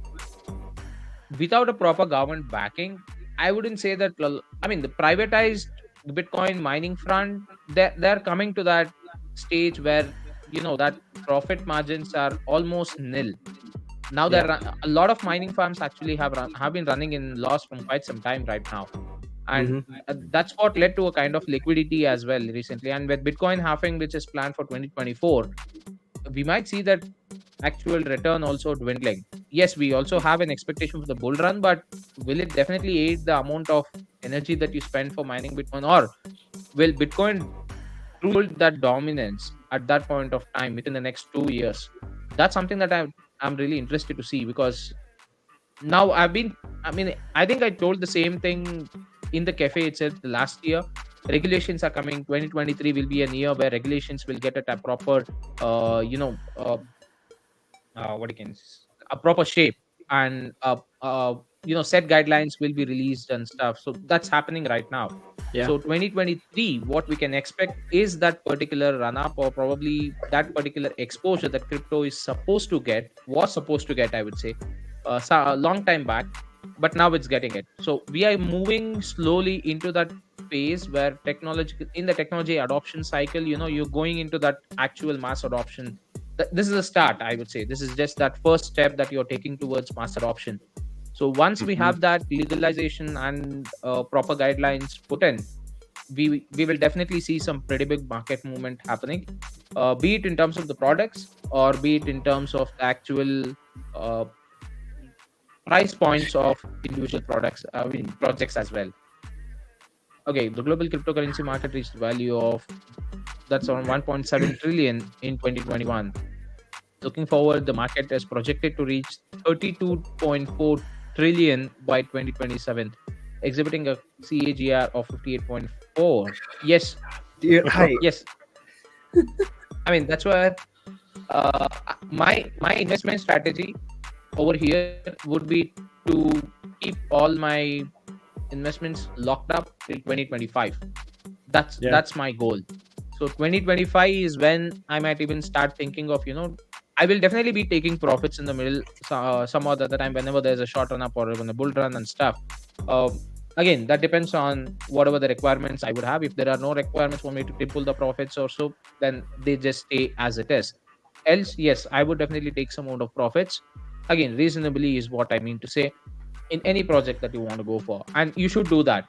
[SPEAKER 1] without a proper government backing, I wouldn't say that. I mean, the privatized Bitcoin mining front, they're coming to that stage where that profit margins are almost nil. Now
[SPEAKER 3] Yeah.
[SPEAKER 1] a lot of mining farms actually have been running in loss from quite some time right now, and that's what led to a kind of liquidity as well recently. And with Bitcoin halving, which is planned for 2024, we might see that actual return also dwindling. Yes, we also have an expectation for the bull run, but will it definitely aid the amount of energy that you spend for mining Bitcoin, or will Bitcoin hold that dominance at that point of time within the next 2 years? That's something that I'm really interested to see, because now I mean, I think I told the same thing in the cafe itself last year. Regulations are coming. 2023 will be a year where regulations will get at a proper what you can a proper shape, and set guidelines will be released and stuff. So that's happening right now.
[SPEAKER 3] Yeah.
[SPEAKER 1] So 2023, what we can expect is that particular run up, or probably that particular exposure that crypto was supposed to get, I would say, a long time back, but now it's getting it. So we are moving slowly into that phase where in the technology adoption cycle, you're going into that actual mass adoption. This is a start, I would say. This is just that first step that you're taking towards mass adoption. So once we have that legalization and proper guidelines put in, we will definitely see some pretty big market movement happening, be it in terms of the products, or be it in terms of the actual uh, price points of individual projects as well. Okay, the global cryptocurrency market reached a value of that's around 1.7 trillion in 2021. Looking forward, the market is projected to reach 32.4 trillion by 2027, exhibiting a CAGR of 58.4. Yes,
[SPEAKER 3] Dude,
[SPEAKER 1] yes. I mean, that's where my investment strategy over here would be to keep all my investments locked up till 2025.
[SPEAKER 3] Yeah.
[SPEAKER 1] That's my goal. So 2025 is when I might even start thinking of, I will definitely be taking profits in the middle, some other time whenever there's a short run up or even a bull run and stuff. Again, that depends on whatever the requirements I would have. If there are no requirements for me to triple the profits or so, then they just stay as it is. Else, yes, I would definitely take some amount of profits. Again, reasonably is what I mean to say, in any project that you want to go for, and you should do that.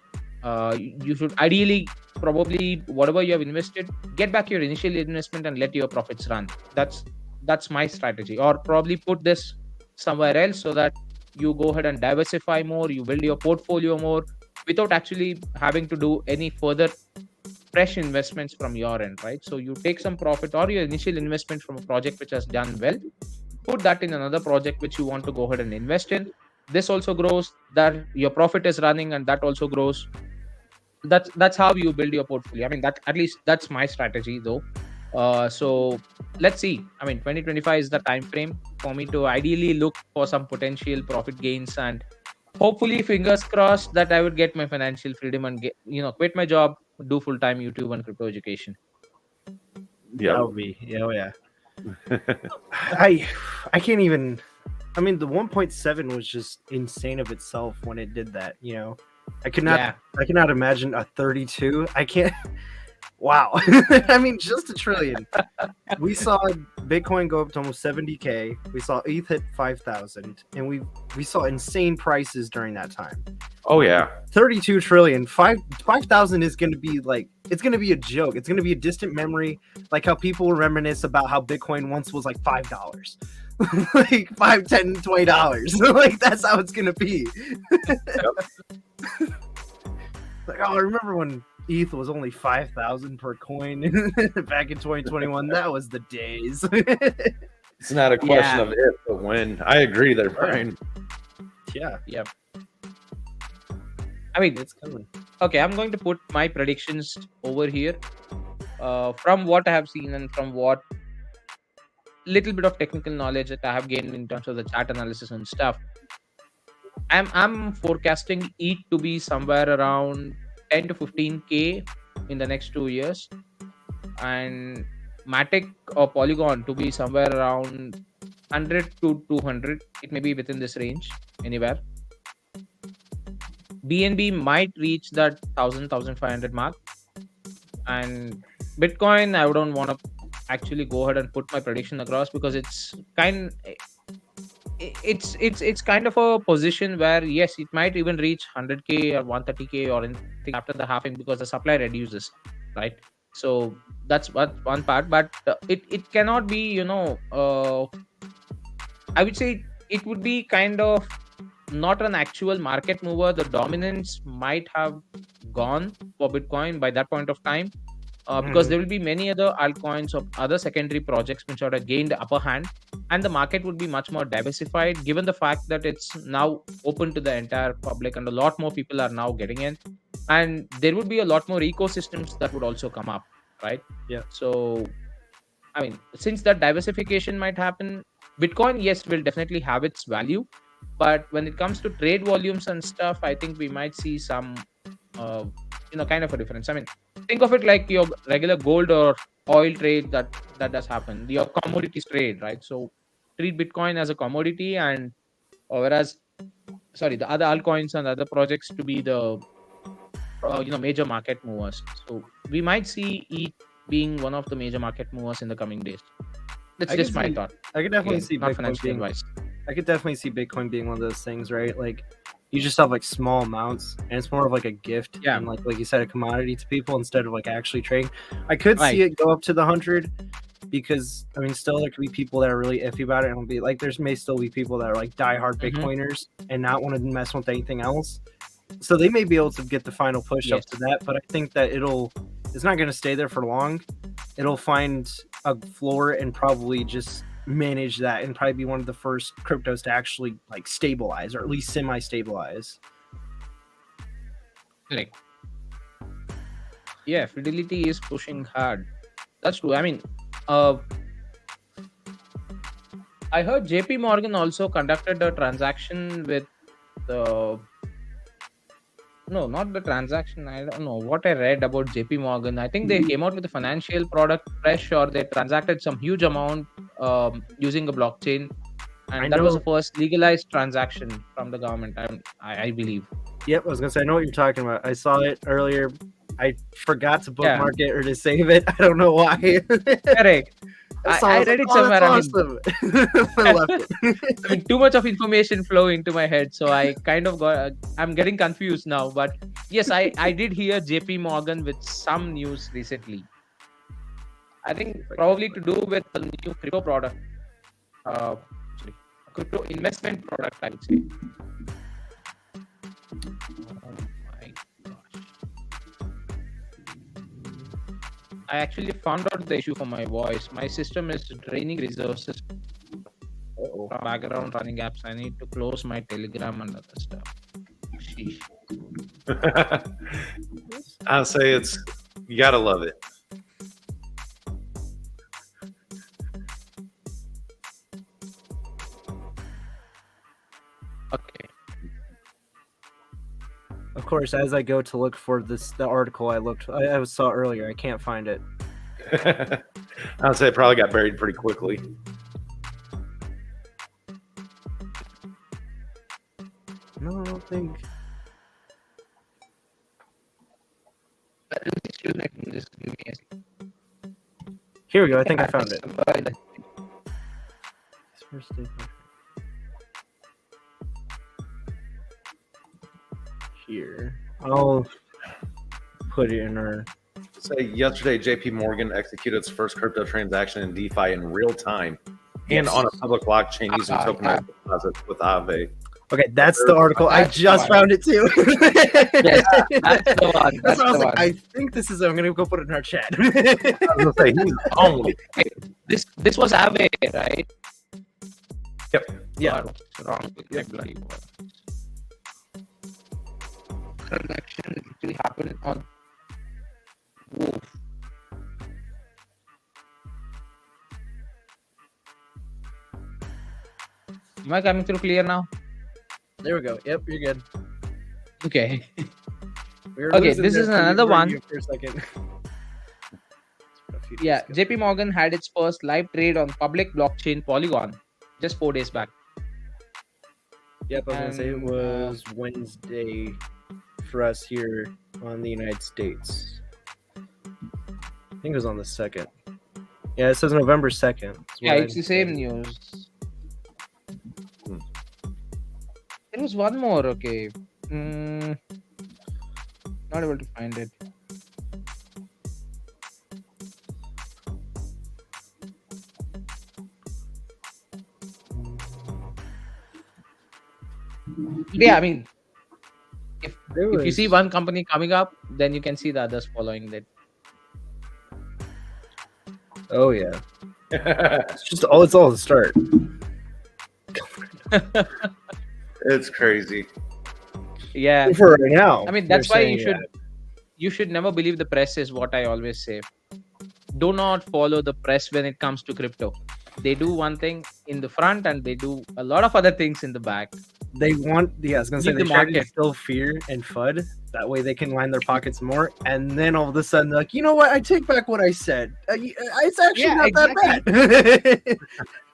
[SPEAKER 1] You should ideally, probably, whatever you have invested, get back your initial investment and let your profits run. That's my strategy. Or probably put this somewhere else so that you go ahead and diversify more, you build your portfolio more without actually having to do any further fresh investments from your end, right? So you take some profit or your initial investment from a project which has done well, put that in another project which you want to go ahead and invest in. This also grows, that your profit is running, and that also grows. That's how you build your portfolio. I mean, that at least that's my strategy though. So let's see. I mean, 2025 is the time frame for me to ideally look for some potential profit gains, and hopefully, fingers crossed, that I would get my financial freedom and get, quit my job, do full-time YouTube and crypto education.
[SPEAKER 2] Yeah.
[SPEAKER 3] That would be, yeah. I can't even. I mean, the 1.7 was just insane of itself when it did that. I could not.
[SPEAKER 1] Yeah.
[SPEAKER 3] I cannot imagine a 32. I can't. Wow. I mean, just a trillion. We saw Bitcoin go up to almost 70K. We saw ETH hit 5,000, and we saw insane prices during that time.
[SPEAKER 2] Oh yeah.
[SPEAKER 3] 32 trillion. 5,000 is going to be like, it's going to be a joke. It's going to be a distant memory, like how people reminisce about how Bitcoin once was like $5. Like $5, $10, $20. Like that's how it's going to be. Like, oh, I remember when ETH was only 5,000 per coin back in 2021. That was the days.
[SPEAKER 2] It's not a question
[SPEAKER 1] Yeah.
[SPEAKER 2] of if, but when. I agree there, Brian.
[SPEAKER 3] Yeah,
[SPEAKER 1] I mean,
[SPEAKER 3] it's coming.
[SPEAKER 1] okay, I'm going to put my predictions over here. From what I have seen and from what little bit of technical knowledge that I have gained in terms of the chart analysis and stuff, I'm forecasting ETH to be somewhere around 10 to 15K in the next 2 years, and Matic or Polygon to be somewhere around 100 to 200. It may be within this range, anywhere. BNB might reach that 1,500 mark, and Bitcoin, I don't want to actually go ahead and put my prediction across because it's kind of a position where yes, it might even reach 100K or 130K or anything after the halving because the supply reduces, right? So that's one part, but it cannot be, I would say it would be kind of not an actual market mover. The dominance might have gone for Bitcoin by that point of time, because there will be many other altcoins or other secondary projects which would have gained the upper hand, and the market would be much more diversified given the fact that it's now open to the entire public and a lot more people are now getting in, and there would be a lot more ecosystems that would also come up, right?
[SPEAKER 3] Yeah.
[SPEAKER 1] So I mean, since that diversification might happen, Bitcoin, yes, will definitely have its value, but when it comes to trade volumes and stuff, I think we might see some uh, kind of a difference. I mean, think of it like your regular gold or oil trade that does happen, your commodities trade, right? So treat Bitcoin as a commodity, and whereas, sorry, the other altcoins and other projects to be the major market movers. So we might see ETH being one of the major market movers in the coming days. That's
[SPEAKER 3] I
[SPEAKER 1] just
[SPEAKER 3] can
[SPEAKER 1] my
[SPEAKER 3] see-
[SPEAKER 1] thought.
[SPEAKER 3] I could definitely
[SPEAKER 1] Again,
[SPEAKER 3] see
[SPEAKER 1] not
[SPEAKER 3] Bitcoin
[SPEAKER 1] financial
[SPEAKER 3] being.
[SPEAKER 1] advice.
[SPEAKER 3] I could definitely see Bitcoin being one of those things, right? Like you just have like small amounts, and it's more of like a gift,
[SPEAKER 1] Yeah.
[SPEAKER 3] and like you said, a commodity to people instead of like actually trading. I could see
[SPEAKER 1] Right.
[SPEAKER 3] it go up to the 100 because I mean, still there could be people that are really iffy about it, and it'll be like there may still be people that are like diehard
[SPEAKER 1] Mhm.
[SPEAKER 3] Bitcoiners and not want to mess with anything else. So they may be able to get the final push up
[SPEAKER 1] Yes.
[SPEAKER 3] to that, but I think that it's not going to stay there for long. It'll find a floor and probably just manage that, and probably be one of the first cryptos to actually like stabilize, or at least semi-stabilize.
[SPEAKER 1] Correct. Yeah, Fidelity is pushing hard. That's true. I mean, I heard JP Morgan also conducted a transaction with no, not the transaction. I don't know what I read about JP Morgan. I think they came out with a financial product fresh, or they transacted some huge amount using a blockchain, and that was the first legalized transaction from the government. I believe.
[SPEAKER 3] Yep, I was gonna say I know what you're talking about. I saw it earlier. I forgot to bookmark it or to save it. I don't know why.
[SPEAKER 1] Correct. I read it somewhere.
[SPEAKER 3] Awesome. I left it.
[SPEAKER 1] I mean, too much of information flow into my head, so I kind of I'm getting confused now. But yes, I did hear JP Morgan with some news recently. I think probably to do with the new crypto product, crypto investment product, I would say. Oh my gosh! I actually found out the issue for my voice. My system is draining resources from background running apps. I need to close my Telegram and other stuff. Sheesh.
[SPEAKER 2] I'll say you gotta love it.
[SPEAKER 1] Okay.
[SPEAKER 3] Of course, as I go to look for the article I saw earlier, I can't find it.
[SPEAKER 2] I'll say it probably got buried pretty quickly.
[SPEAKER 3] No, I don't think. Here we go. I think I found it. Here, I'll put it in our.
[SPEAKER 2] Say yesterday, JP Morgan executed its first crypto transaction in DeFi in real time and on a public blockchain using tokenized deposits with Aave.
[SPEAKER 3] Okay, that's the article. I just found it too.
[SPEAKER 1] Yes, that's the one.
[SPEAKER 3] That's what I was like. I think this is. I'm gonna go put it in our chat.
[SPEAKER 2] I was gonna say he's only.
[SPEAKER 1] This was Aave, right?
[SPEAKER 2] Yep.
[SPEAKER 3] Yeah.
[SPEAKER 1] Wrong. Transaction actually happened on. Oof. Am I coming through clear now?
[SPEAKER 3] There we go. Yep, you're good.
[SPEAKER 1] Okay.
[SPEAKER 3] Okay,
[SPEAKER 1] this is another one.
[SPEAKER 3] For a second.
[SPEAKER 1] Yeah, JP Morgan had its first live trade on public blockchain Polygon just 4 days back.
[SPEAKER 3] Yep, I was gonna say it was Wednesday for us here on the United States. I think it was on the 2nd. Yeah, it says November 2nd.
[SPEAKER 1] Yeah, it's the same news. There was one more, okay. Not able to find it. Yeah, I mean, if you see one company coming up, then you can see the others following that.
[SPEAKER 3] Oh yeah. It's all the start.
[SPEAKER 2] It's crazy.
[SPEAKER 1] Yeah.
[SPEAKER 3] For right now.
[SPEAKER 1] I mean, that's why you should never believe the press, is what I always say. Do not follow the press when it comes to crypto. They do one thing in the front and they do a lot of other things in the back.
[SPEAKER 3] They want, I was gonna say,
[SPEAKER 1] the
[SPEAKER 3] they try to
[SPEAKER 1] market.
[SPEAKER 3] instill fear and FUD. That way they can line their pockets more. And then all of a sudden, they're like, you know what? I take back what I said. It's actually not that bad.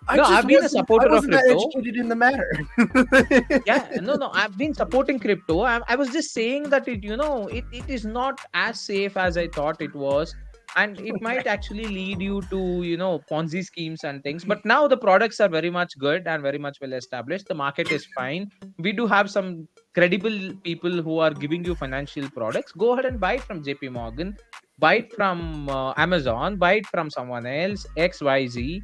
[SPEAKER 1] I've been a supporter of crypto.
[SPEAKER 3] Educated in the matter.
[SPEAKER 1] No, I've been supporting crypto. I was just saying that it is not as safe as I thought it was. And it might actually lead you to, Ponzi schemes and things. But now the products are very much good and very much well established. The market is fine. We do have some credible people who are giving you financial products. Go ahead and buy it from JP Morgan. Buy it from Amazon. Buy it from someone else, XYZ,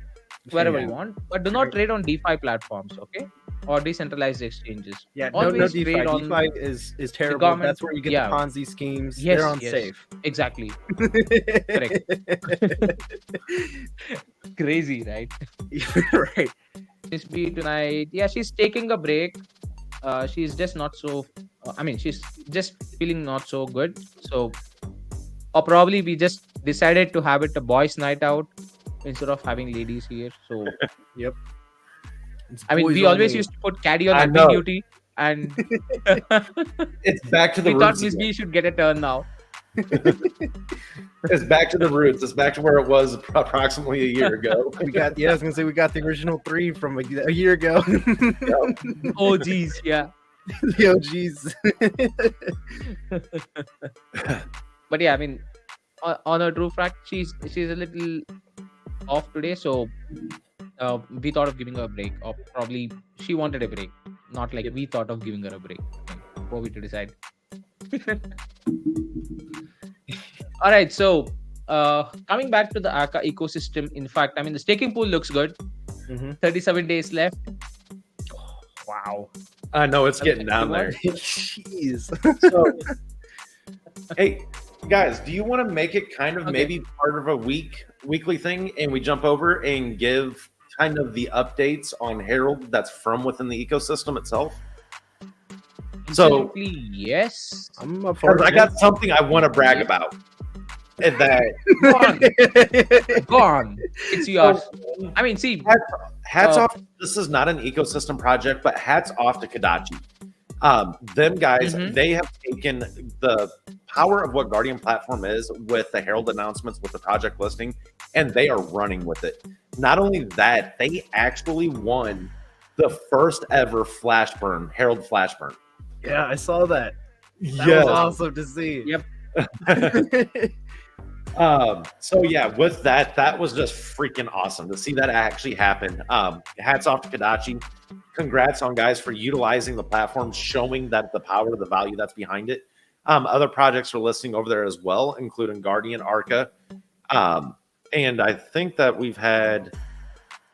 [SPEAKER 1] wherever you want. But do not trade on DeFi platforms, okay? or decentralized exchanges.
[SPEAKER 3] Yeah, no
[SPEAKER 1] Always
[SPEAKER 3] DeFi.
[SPEAKER 1] trade on
[SPEAKER 3] DeFi is terrible.
[SPEAKER 1] government.
[SPEAKER 3] That's where you get
[SPEAKER 1] Yeah.
[SPEAKER 3] the Ponzi schemes.
[SPEAKER 1] Yes,
[SPEAKER 3] They're
[SPEAKER 1] yes,
[SPEAKER 3] unsafe.
[SPEAKER 1] exactly. Crazy, right?
[SPEAKER 3] Right.
[SPEAKER 1] Miss B tonight. Yeah, she's taking a break. She's just not so. She's just feeling not so good. So, or probably we just decided to have it a boys' night out instead of having ladies here. So,
[SPEAKER 3] Yep. It's
[SPEAKER 1] I mean,
[SPEAKER 3] boys
[SPEAKER 1] we always
[SPEAKER 3] only.
[SPEAKER 1] used to put caddy on
[SPEAKER 2] I
[SPEAKER 1] admin
[SPEAKER 2] know.
[SPEAKER 1] duty, and
[SPEAKER 2] It's back to the
[SPEAKER 1] we thought
[SPEAKER 2] roots.
[SPEAKER 1] Miss
[SPEAKER 2] again.
[SPEAKER 1] B should get a turn now.
[SPEAKER 2] It's back to the roots. It's back to where it was approximately a year ago.
[SPEAKER 3] We got. Yeah, I was gonna say we got the original 3 from a year ago.
[SPEAKER 1] Oh, geez, yeah.
[SPEAKER 3] Yo, jeez.
[SPEAKER 1] But yeah, I mean, on a true fact, she's a little off today, so we thought of giving her a break, or probably she wanted a break, not like we thought of giving her a break. For we to decide. All right, so coming back to the ARCHA ecosystem, in fact, I mean the staking pool looks good. 37 days left.
[SPEAKER 3] Wow.
[SPEAKER 2] I know it's getting down there.
[SPEAKER 3] Jeez.
[SPEAKER 2] So, hey, guys, do you want to make it kind of maybe part of a weekly thing, and we jump over and give kind of the updates on Herald that's from within the ecosystem itself? So,
[SPEAKER 1] Absolutely, yes.
[SPEAKER 3] I'm up for
[SPEAKER 2] I
[SPEAKER 3] it.
[SPEAKER 2] got something I want to brag about. And that
[SPEAKER 1] Go on. It's yours. I mean, see,
[SPEAKER 2] hats off. This is not an ecosystem project, but hats off to Kadachi. Them guys, they have taken the power of what Guardian platform is with the Herald announcements, with the project listing, and they are running with it. Not only that, they actually won the first ever Flashburn, Herald Flashburn.
[SPEAKER 3] Yeah, I saw that. That was awesome to see.
[SPEAKER 1] Yep.
[SPEAKER 2] So yeah, with that was just freaking awesome to see that actually happen. Hats off to Kadachi. Congrats on guys for utilizing the platform, showing that the power, the value that's behind it. Other projects are listing over there as well, including Guardian, ARCHA. And I think that we've had,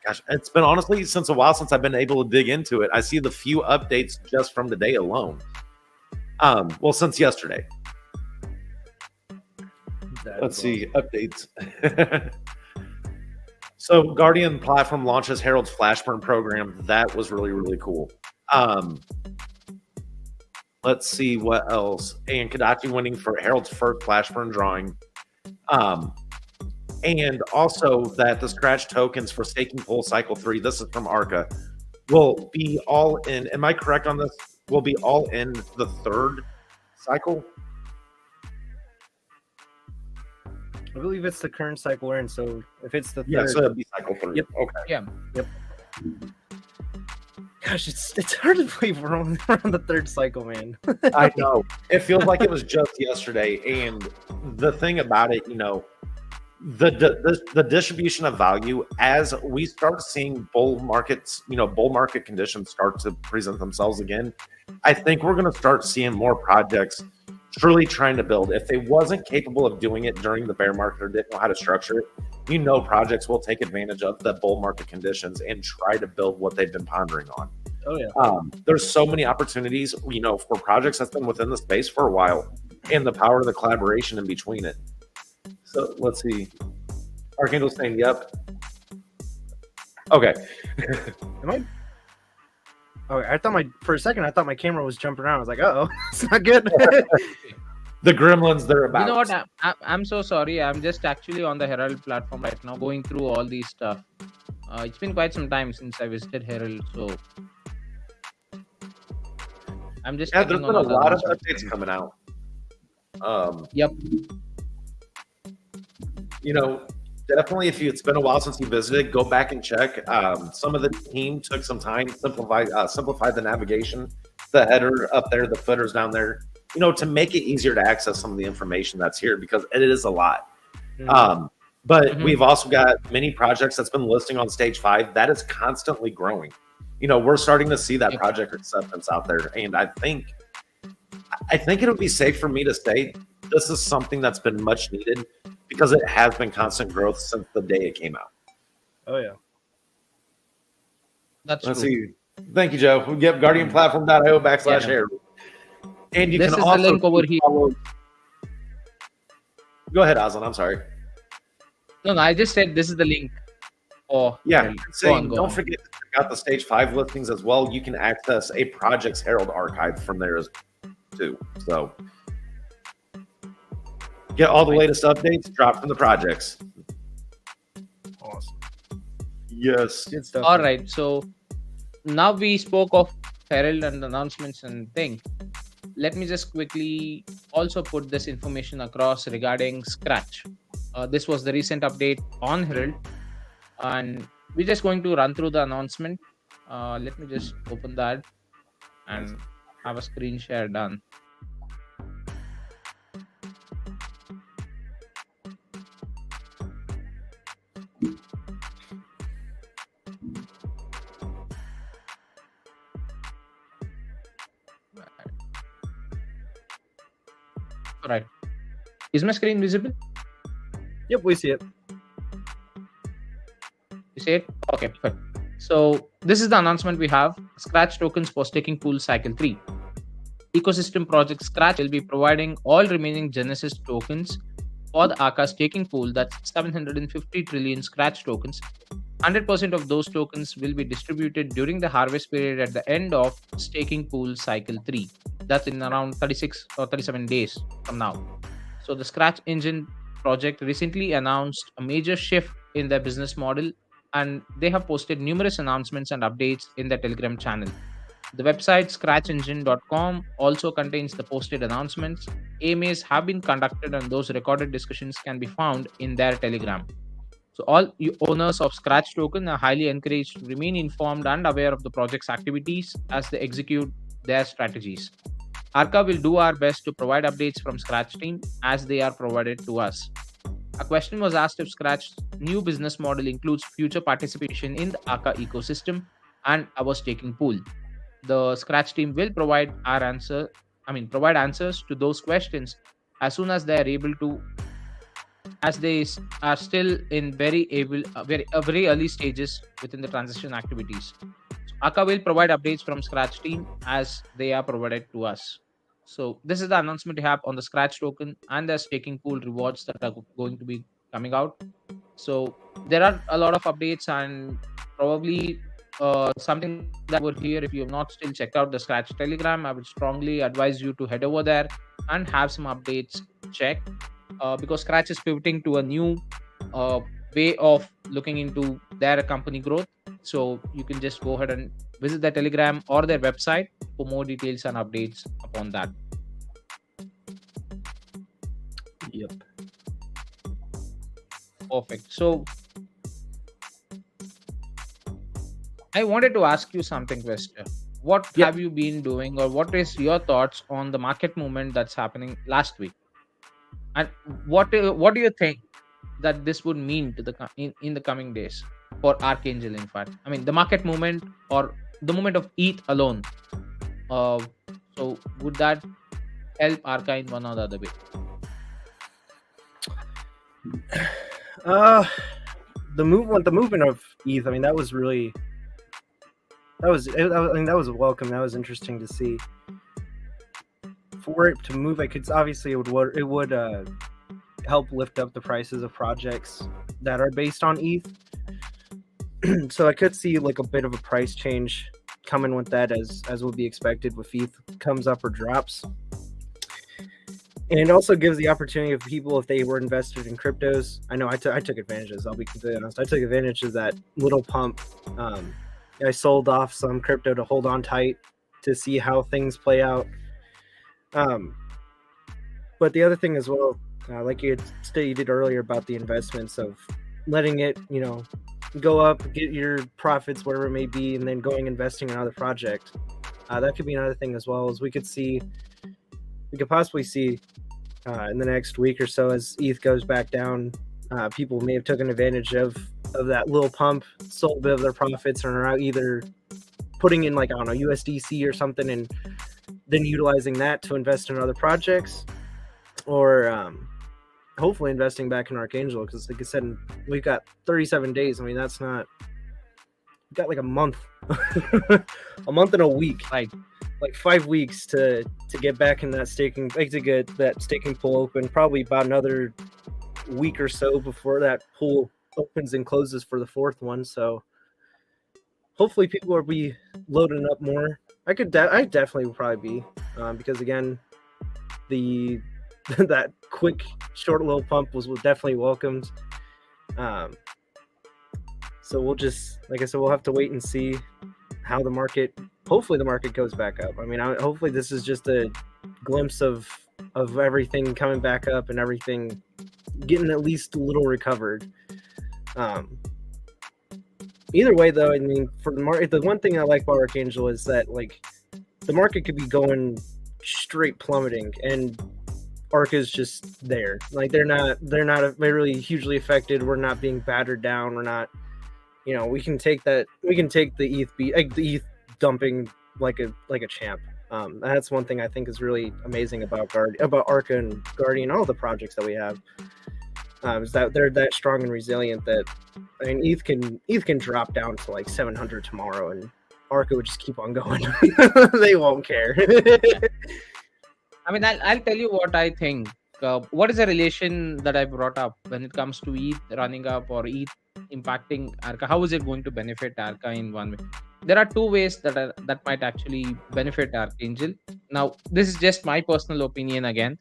[SPEAKER 2] gosh, it's been honestly since a while since I've been able to dig into it. I see the few updates just from today alone. Well, since yesterday. Let's see, updates. So Guardian platform launches Herald's Flashburn program. That was really, really cool. Let's see what else. And Kadachi winning for Herald's first Flashburn drawing. And also that the scratch tokens for staking pool cycle 3, this is from ARCHA, will be all in. Am I correct on this? Will be all in the third cycle?
[SPEAKER 3] I believe it's the current cycle we're in. So if it's the third,
[SPEAKER 2] Yeah, so it'll be cycle 3.
[SPEAKER 3] Yep.
[SPEAKER 2] Okay.
[SPEAKER 1] Yeah.
[SPEAKER 3] Yep. Gosh, it's hard to believe we're on the third cycle, man.
[SPEAKER 2] I know. It feels like it was just yesterday. And the thing about it, you know, the distribution of value as we start seeing bull market conditions start to present themselves again, I think we're going to start seeing more projects truly trying to build. If they wasn't capable of doing it during the bear market or didn't know how to structure it, you know, projects will take advantage of the bull market conditions and try to build what they've been pondering on.
[SPEAKER 3] Oh yeah.
[SPEAKER 2] There's so many opportunities, you know, for projects that's been within the space for a while, and the power of the collaboration in between it. So let's see. Archangel's saying, "Yep." Okay.
[SPEAKER 3] Am I? Oh, for a second I thought my camera was jumping around. I was like, "Oh, it's not good."
[SPEAKER 2] The gremlins, they're about.
[SPEAKER 1] You know what? I'm so sorry. I'm just actually on the Herald platform right now, going through all these stuff. It's been quite some time since I visited Herald, so I'm just.
[SPEAKER 2] Yeah, there's
[SPEAKER 1] checking
[SPEAKER 2] been
[SPEAKER 1] on
[SPEAKER 2] a
[SPEAKER 1] all the
[SPEAKER 2] lot of
[SPEAKER 1] other
[SPEAKER 2] updates
[SPEAKER 1] stuff.
[SPEAKER 2] coming out.
[SPEAKER 1] Yep.
[SPEAKER 2] You know, definitely if it's been a while since you visited, go back and check. Some of the team took some time, simplify the navigation, the header up there, the footers down there, you know, to make it easier to access some of the information that's here, because it is a lot. But we've also got many projects that's been listing on stage 5 that is constantly growing. You know, we're starting to see that project acceptance out there, and I think it would be safe for me to say this is something that's been much needed, because it has been constant growth since the day it came out.
[SPEAKER 3] Oh yeah.
[SPEAKER 1] Let's
[SPEAKER 2] see. Thank you, Joe. Yep, guardianplatform.io/Herald. And you
[SPEAKER 1] This
[SPEAKER 2] can
[SPEAKER 1] is the
[SPEAKER 2] also
[SPEAKER 1] link over here.
[SPEAKER 2] follow. Go ahead, Aslan. I'm sorry.
[SPEAKER 1] No, I just said this is the link.
[SPEAKER 2] Yeah,
[SPEAKER 1] go
[SPEAKER 2] don't
[SPEAKER 1] on.
[SPEAKER 2] forget to check out the Stage 5 listings as well. You can access a Projects Herald archive from there too. So get all the latest updates dropped from the projects.
[SPEAKER 3] Awesome.
[SPEAKER 2] Yes.
[SPEAKER 3] Good stuff.
[SPEAKER 1] All right. So now we spoke of Herald and announcements and thing. Let me just quickly also put this information across regarding Scratch. This was the recent update on Herald, and we're just going to run through the announcement. Let me just open that and have a screen share done. All right. Is my screen visible?
[SPEAKER 3] Yep, we see it.
[SPEAKER 1] You see it? Okay, good. So this is the announcement we have. Scratch tokens for staking pool cycle 3. Ecosystem project Scratch will be providing all remaining Genesis tokens for the ARCHA staking pool. That's 750 trillion Scratch tokens. 100% of those tokens will be distributed during the harvest period at the end of staking pool cycle 3. That's in around 36 or 37 days from now. So the Scratch Engine project recently announced a major shift in their business model, and they have posted numerous announcements and updates in their Telegram channel. The website scratchengine.com also contains the posted announcements. AMAs have been conducted, and those recorded discussions can be found in their Telegram. So all you owners of Scratch token are highly encouraged to remain informed and aware of the project's activities as they execute their strategies. ARCHA will do our best to provide updates from Scratch team as they are provided to us. A question was asked if Scratch's new business model includes future participation in the ARCHA ecosystem and our staking pool. The Scratch team will provide answers to those questions as soon as they are able to, as they are still in very early stages within the transition activities. ARCHA will provide updates from Scratch team as they are provided to us. So this is the announcement we have on the Scratch token and the staking pool rewards that are going to be coming out. So there are a lot of updates, and probably something that over here, if you have not still checked out the Scratch Telegram, I would strongly advise you to head over there and have some updates checked, because Scratch is pivoting to a new way of looking into their company growth. So you can just go ahead and visit their Telegram or their website for more details and updates upon that.
[SPEAKER 3] Yep.
[SPEAKER 1] Perfect. So I wanted to ask you something, Vesta. What have you been doing, or what is your thoughts on the market movement that's happening last week? And what do you think that this would mean to in the coming days for Archangel? In fact, I mean the market movement or the movement of ETH alone. So would that help Arca in one or the other way?
[SPEAKER 3] The movement of ETH. I mean, that was welcome. That was interesting to see. For it to move, it would help lift up the prices of projects that are based on ETH. So I could see like a bit of a price change coming with that, as would be expected with ETH comes up or drops. And it also gives the opportunity of people, if they were invested in cryptos. I know I took advantage of this. I'll be completely honest. I took advantage of that little pump. I sold off some crypto to hold on tight to see how things play out. But the other thing as well, like you had stated earlier about the investments of letting it, go up, get your profits, whatever it may be, and then going investing in another project. That could be another thing as well, as we could possibly see in the next week or so as ETH goes back down. People may have taken advantage of that little pump, sold a bit of their profits, and are out either putting in like, I don't know, USDC or something, and then utilizing that to invest in other projects, or hopefully investing back in Archangel, because like I said, we've got 37 days. I mean, we've got like a month a month and a week,
[SPEAKER 1] Right.
[SPEAKER 3] like 5 weeks to get back in that staking, like to get that staking pool open. Probably about another week or so before that pool opens and closes for the fourth one. So hopefully people will be loading up more. I definitely would probably be, because again, the that quick short little pump was definitely welcomed. So we'll just, like I said, we'll have to wait and see how the market. Hopefully the market goes back up. I mean, hopefully this is just a glimpse of everything coming back up and everything getting at least a little recovered. Either way, though, I mean, for the market, the one thing I like about Archangel is that like the market could be going straight plummeting, and ARCA is just there. Like they're not really hugely affected. We're not being battered down. We're not, we can take that. We can take the ETH dumping like a champ. That's one thing I think is really amazing about ARCA and Guardian, all the projects that we have. Is that they're that strong and resilient that, I mean, ETH can drop down to like 700 tomorrow, and ARCA would just keep on going. They won't care.
[SPEAKER 1] I mean, I'll tell you what I think. What is the relation that I brought up when it comes to ETH running up or ETH impacting ARCA? How is it going to benefit ARCA in one way? There are two ways that might actually benefit Archangel. Now, this is just my personal opinion again.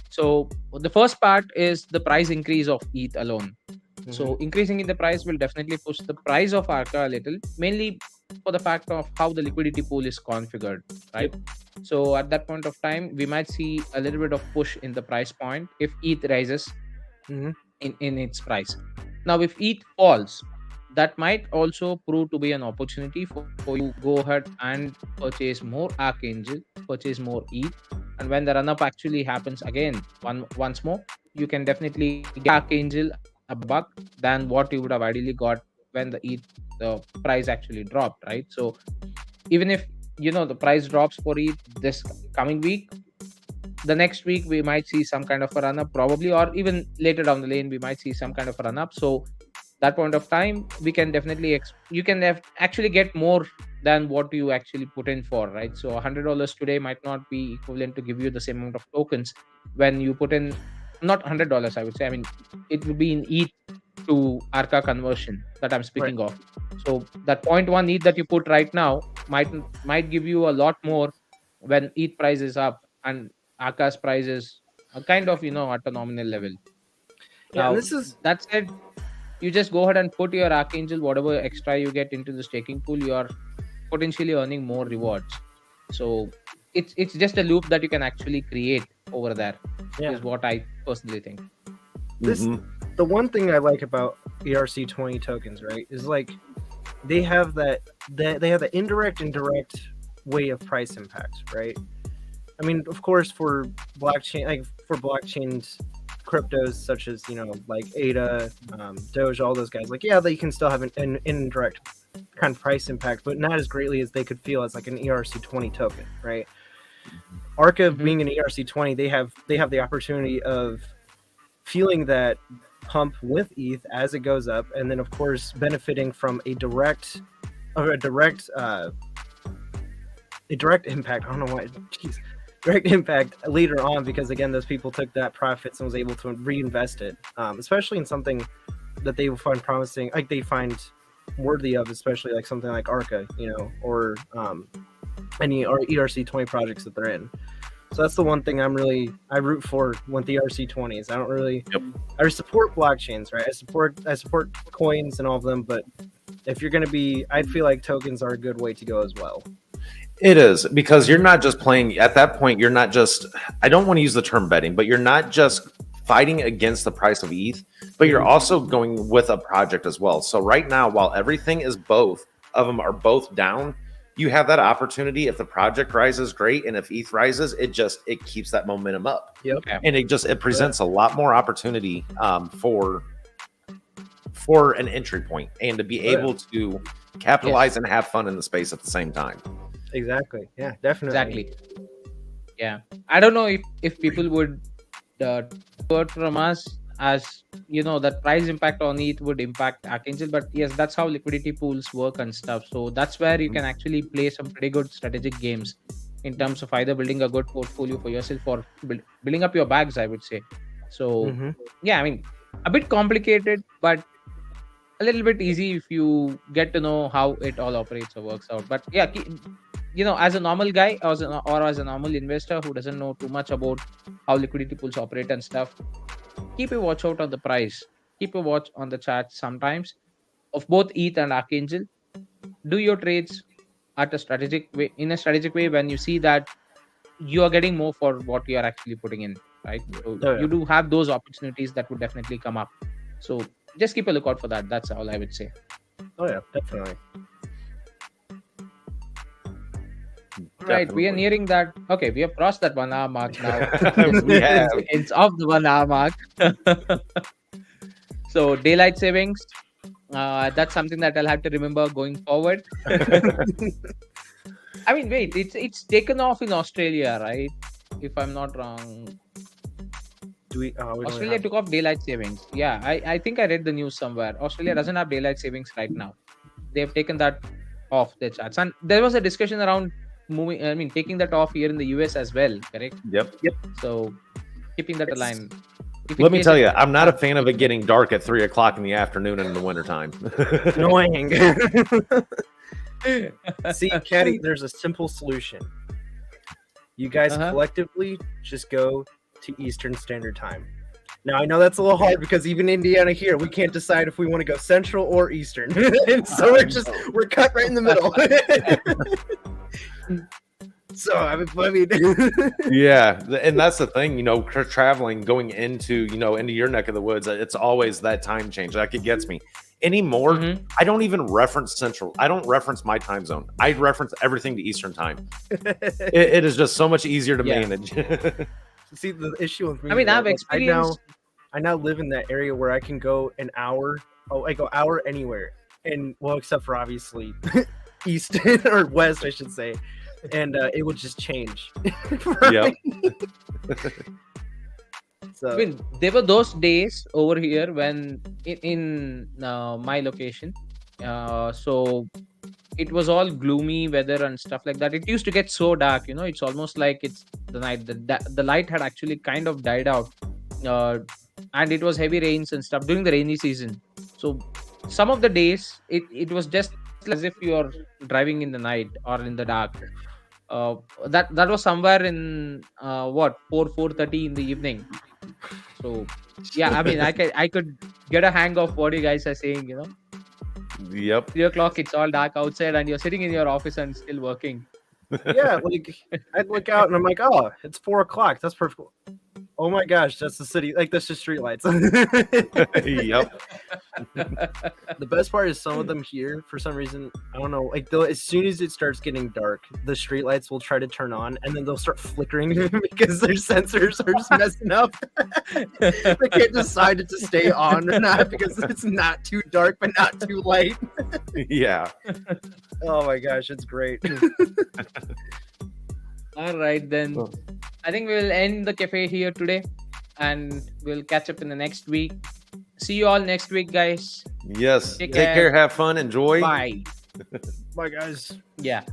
[SPEAKER 1] So the first part is the price increase of ETH alone. Mm-hmm. So increasing in the price will definitely push the price of ARCA a little, mainly for the fact of how the liquidity pool is configured, right? So at that point of time, we might see a little bit of push in the price point if ETH rises in its price. Now, if ETH falls, that might also prove to be an opportunity for you to go ahead and purchase more Archangel, purchase more ETH. And when the run-up actually happens again, once more, you can definitely get Archangel a buck than what you would have ideally got when the price actually dropped, right? So even if the price drops for ETH this coming week, the next week we might see some kind of a run-up probably, or even later down the lane we might see some kind of a run-up. So that point of time, we can definitely you can actually get more than what you actually put in for, right? So $100 today might not be equivalent to give you the same amount of tokens when you put in, not $100, I would say. I mean, it would be in ETH to ARCA conversion that I'm speaking of. So that 0.1 ETH that you put right now might give you a lot more when ETH price is up and ARCA's price is kind of at a nominal level.
[SPEAKER 3] Yeah,
[SPEAKER 1] now, that said, you just go ahead and put your Archangel, whatever extra you get into the staking pool, you are potentially earning more rewards. So it's just a loop that you can actually create over there. Is what I personally think.
[SPEAKER 3] The one thing I like about ERC20 tokens, right, is like they have that indirect and direct way of price impact, right? I mean, of course, for blockchains, cryptos such as like ADA, Doge, all those guys, like they can still have an indirect kind of price impact, but not as greatly as they could feel as like an ERC20 token, right? ARCA being an ERC20, they have the opportunity of feeling that pump with ETH as it goes up, and then of course benefiting from a direct impact. I don't know why. Direct impact later on, because again, those people took that profits and was able to reinvest it, especially in something that they will find promising, like they find worthy of, especially like something like ARCA, or any ERC20 projects that they're in. So that's the one thing I root for with the ERC20s. I support blockchains, right? I support coins and all of them, but if you're going to be, I feel like tokens are a good way to go as well.
[SPEAKER 2] It is, because you're not just playing at that point. You're not just, I don't want to use the term betting, but you're not just fighting against the price of ETH, but you're also going with a project as well. So right now, while everything is both of them are both down, you have that opportunity. If the project rises, great. And if ETH rises, it keeps that momentum up.
[SPEAKER 3] Yep.
[SPEAKER 2] And it presents a lot more opportunity for an entry point and to be able to capitalize and have fun in the space at the same time.
[SPEAKER 3] Exactly. Yeah, definitely.
[SPEAKER 1] Exactly. Yeah. I don't know if people would heard from us as you know, that price impact on ETH would impact Archangel. But yes, that's how liquidity pools work and stuff. So that's where you can actually play some pretty good strategic games in terms of either building a good portfolio for yourself or building up your bags, I would say. So
[SPEAKER 3] Mm-hmm.
[SPEAKER 1] yeah, I mean, a bit complicated, but a little bit easy if you get to know how it all operates or works out. But yeah, you know, as a normal guy or as a normal investor who doesn't know too much about how liquidity pools operate and stuff, keep a watch out on the price. Keep a watch on the chart sometimes of both ETH and Archangel. Do your trades at a strategic way, in a strategic way, when you see that you are getting more for what you are actually putting in, right? So
[SPEAKER 3] Oh, yeah.
[SPEAKER 1] you do have those opportunities that would definitely come up. So just keep a lookout for that. That's all I would say.
[SPEAKER 3] Oh yeah, definitely.
[SPEAKER 1] Right, we are
[SPEAKER 2] Definitely.
[SPEAKER 1] nearing that. Okay, we have crossed that 1 hour mark now.
[SPEAKER 2] We have.
[SPEAKER 1] It's off the 1 hour mark. So daylight savings, that's something that I'll have to remember going forward. I mean, wait, it's taken off in Australia, right? If I'm not wrong,
[SPEAKER 3] Do we don't
[SPEAKER 1] Australia
[SPEAKER 3] have...
[SPEAKER 1] took off daylight savings. Yeah, I think I read the news somewhere. Australia doesn't have daylight savings right now. They've taken that off their charts, and there was a discussion around moving. I mean, taking that off here in the US as well. Correct.
[SPEAKER 2] Yep.
[SPEAKER 1] So keeping that aligned. If in
[SPEAKER 2] Let me
[SPEAKER 1] case
[SPEAKER 2] tell
[SPEAKER 1] it-
[SPEAKER 2] you, I'm not a fan of it getting dark at 3 o'clock in the afternoon and in the wintertime.
[SPEAKER 3] Annoying. See, Caddy, there's a simple solution. You guys
[SPEAKER 1] Uh-huh.
[SPEAKER 3] collectively just go to Eastern Standard Time. Now I know that's a little hard because even Indiana here, we can't decide if we want to go Central or Eastern, and so we're cut right in the middle. So I mean,
[SPEAKER 2] Yeah, and that's the thing, traveling, going into your neck of the woods, it's always that time change. Like, it gets me anymore.
[SPEAKER 1] Mhm.
[SPEAKER 2] I don't even reference Central. I don't reference my time zone. I reference everything to Eastern time. It is just so much easier to
[SPEAKER 1] Yeah.
[SPEAKER 2] manage.
[SPEAKER 3] see the issue with me.
[SPEAKER 1] I mean,
[SPEAKER 3] is
[SPEAKER 1] I've
[SPEAKER 3] that,
[SPEAKER 1] experienced.
[SPEAKER 3] I now live in that area where I can go an hour. Oh, I go hour anywhere, and well, except for obviously east or west, I should say, and it would just change.
[SPEAKER 2] Yep.
[SPEAKER 3] So
[SPEAKER 1] I mean, there were those days over here when in my location, so it was all gloomy weather and stuff like that. It used to get so dark, it's almost like it's the night. The light had actually kind of died out, and it was heavy rains and stuff during the rainy season. So some of the days it was just as if you're driving in the night or in the dark. That was somewhere in 4:30 in the evening. So yeah, I mean, I could get a hang of what you guys are saying.
[SPEAKER 2] Yep.
[SPEAKER 1] 3 o'clock, it's all dark outside, and you're sitting in your office and still working.
[SPEAKER 3] yeah, like I'd look out and I'm like, oh, it's 4 o'clock. That's perfect. Oh my gosh, that's the city. Like, that's just streetlights.
[SPEAKER 2] Yep.
[SPEAKER 3] The best part is some of them here, for some reason, I don't know, like as soon as it starts getting dark, the streetlights will try to turn on and then they'll start flickering because their sensors are just messing up. They can't decide it to stay on or not because it's not too dark but not too light.
[SPEAKER 2] Yeah.
[SPEAKER 3] Oh my gosh, it's great.
[SPEAKER 1] All right, then.
[SPEAKER 2] Well.
[SPEAKER 1] I think we'll end the cafe here today, and we'll catch up in the next week. See you all next week, guys.
[SPEAKER 2] Yes.
[SPEAKER 1] Take
[SPEAKER 2] Take
[SPEAKER 1] care.
[SPEAKER 2] care. Have fun. Enjoy.
[SPEAKER 1] Bye.
[SPEAKER 3] Bye guys.
[SPEAKER 1] Yeah.